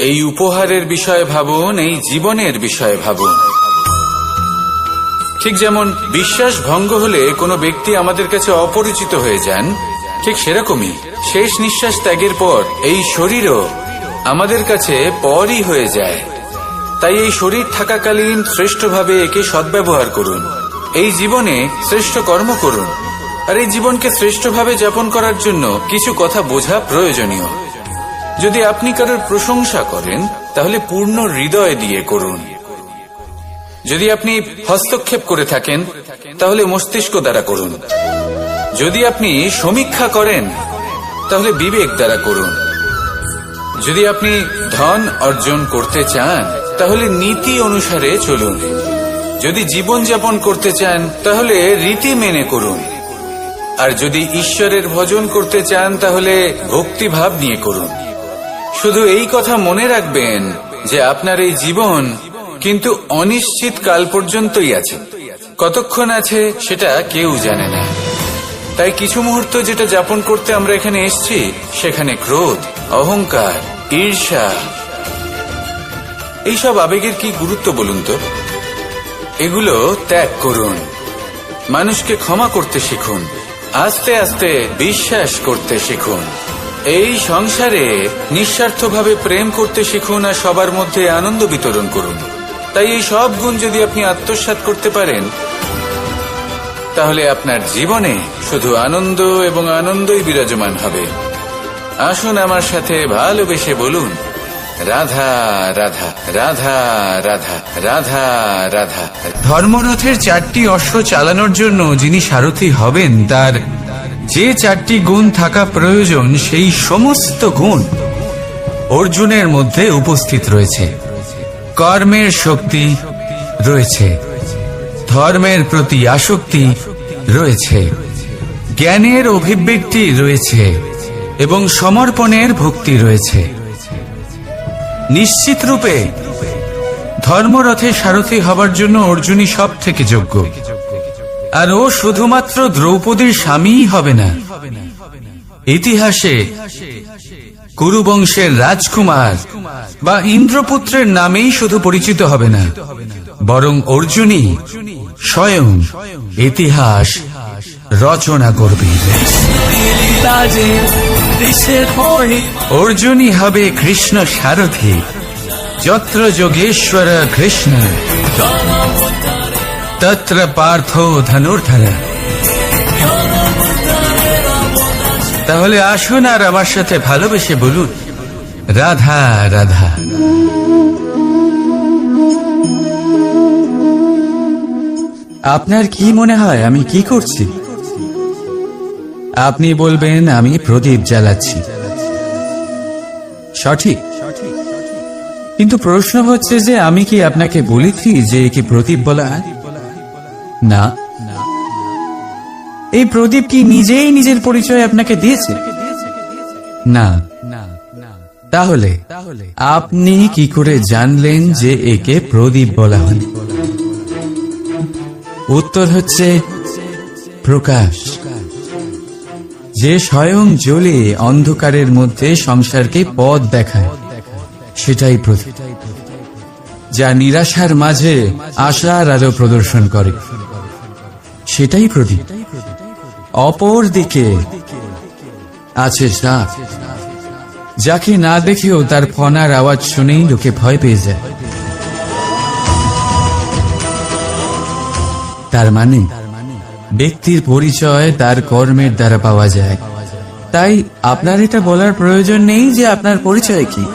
এই উপহারের বিষয়ে ভাবুন, এই জীবনের বিষয়ে ভাবুন। ঠিক যেমন বিশ্বাস ভঙ্গ হলে কোনো ব্যক্তি আমাদের কাছে অপরিচিত হয়ে যান, ঠিক সেরকমই শেষ নিঃশ্বাস ত্যাগের পর এই শরীরও আমাদের কাছে পরই হয়ে যায়। তাই এই শরীর থাকাকালীন শ্রেষ্ঠভাবে একে সদ্ব্যবহার করুন, এই জীবনে শ্রেষ্ঠ কর্ম করুন। আর এই জীবনকে শ্রেষ্ঠভাবে যাপন করার জন্য কিছু কথা বোঝা প্রয়োজনীয়। যদি আপনি কারোর প্রশংসা করেন, তাহলে পূর্ণ হৃদয় দিয়ে করুন, যদি আপনি হস্তক্ষেপ করে থাকেন তাহলে মস্তিষ্ক দ্বারা করুন। যদি আপনি সমীক্ষা করেন তাহলে বিবেক দ্বারা করুন। যদি আপনি ধন অর্জন করতে চান তাহলে নীতি অনুসারে চলুন। যদি জীবন যাপন করতে চান তাহলে রীতি মেনে করুন। আর যদি ঈশ্বরের ভজন করতে চান তাহলে ভক্তিভাব নিয়ে করুন। শুধু এই কথা মনে রাখবেন যে আপনার এই জীবন কিন্তু অনিশ্চিত কাল পর্যন্তই আছে। কতক্ষণ আছে সেটা কেউ জানে না। তাই কিছু মুহূর্ত যেটা যাপন করতে আমরা এখানে এসেছি সেখানে ক্রোধ, অহংকার, ঈর্ষা, এইসব আবেগের কি গুরুত্ব বলুন তো? এগুলো ত্যাগ করুন। মানুষকে ক্ষমা করতে শিখুন। আস্তে আস্তে বিশ্বাস করতে শিখুন। এই সংসারে নিঃস্বার্থভাবে প্রেম করতে শিখুন আর সবার মধ্যে আনন্দ বিতরণ করুন। তাই এই সব গুণ যদি আপনি আত্মসাৎ করতে পারেন তাহলে আপনার জীবনে শুধু আনন্দ এবং আনন্দই বিরাজমান হবে। আসুন আমার সাথে ভালোবেসে বলুন, রাধা রাধা রাধা রাধা রাধা রাধা। ধর্মরথের 4টি অশ্ব চালানোর জন্য যিনি সারথি হবেন তার যে 4টি গুণ থাকা প্রয়োজন সেই সমস্ত গুণ অর্জুনের মধ্যে উপস্থিত রয়েছে। কর্মের শক্তি রয়েছে, ধর্মের প্রতি আসক্তি রয়েছে, জ্ঞানের অভিব্যক্তি রয়েছে এবং সমর্পণের ভক্তি রয়েছে। নিশ্চিত রূপে ধর্মরথে সারথি হবার জন্য অর্জুনই সব থেকে যোগ্য। আর ও শুধুমাত্র দ্রৌপদীর স্বামীই হবে না, ইতিহাসে কুরুবংশের রাজকুমার বা ইন্দ্রপুত্রের নামেই শুধু পরিচিত হবে না, বরং অর্জুনই স্বয়ং ইতিহাস রচনা করবে। অর্জুনই হবে কৃষ্ণ সারথি। যত্র যোগেশ্বর কৃষ্ণ তত্র পার্থ ধনুর্ধর। তাহলে আসুন আর আমার সাথে ভালোবেসে বলুন, রাধা রাধা। আপনার কি মনে হয় আমি কি করছি? আপনি বলবেন আমি প্রদীপ জ্বালাচ্ছি। সঠিক, কিন্তু প্রশ্ন হচ্ছে যে আমি কি আপনাকে বলেছি যে একে প্রদীপ বলা হয়? না। এই প্রদীপ কি নিজেই নিজের পরিচয় আপনাকে দিয়েছে? না। তাহলে আপনি কি করে জানলেন যে একে প্রদীপ বলা হয়? উত্তর হচ্ছে প্রকাশ, যে স্বয়ং জ্বলে অন্ধকারের মধ্যে সংসারকে পথ দেখায়, সেটাই প্রদীপ। যা নিরাশার মাঝে আশার আলো প্রদর্শন করে, সেটাই প্রদীপ। অপর দিকে আছে সাপ, যাকে না দেখেও তার ফনার আওয়াজ শুনেই লোকে ভয় পেয়ে যায়। তার মানে ব্যক্তির পরিচয় তার কর্মের দ্বারা পাওয়া যায়। তাই আপনার এটা বলার প্রয়োজন নেই যে আপনার পরিচয় কি।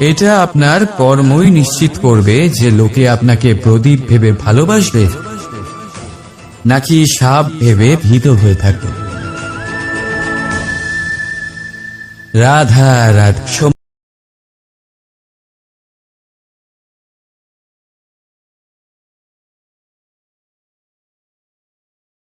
এটা আপনার কর্মই নিশ্চিত করবে যে লোকে আপনাকে প্রদীপ ভেবে ভালোবাসবে নাকি সাপ ভেবে ভীত হয়ে থাকবে। রাধা রাধা।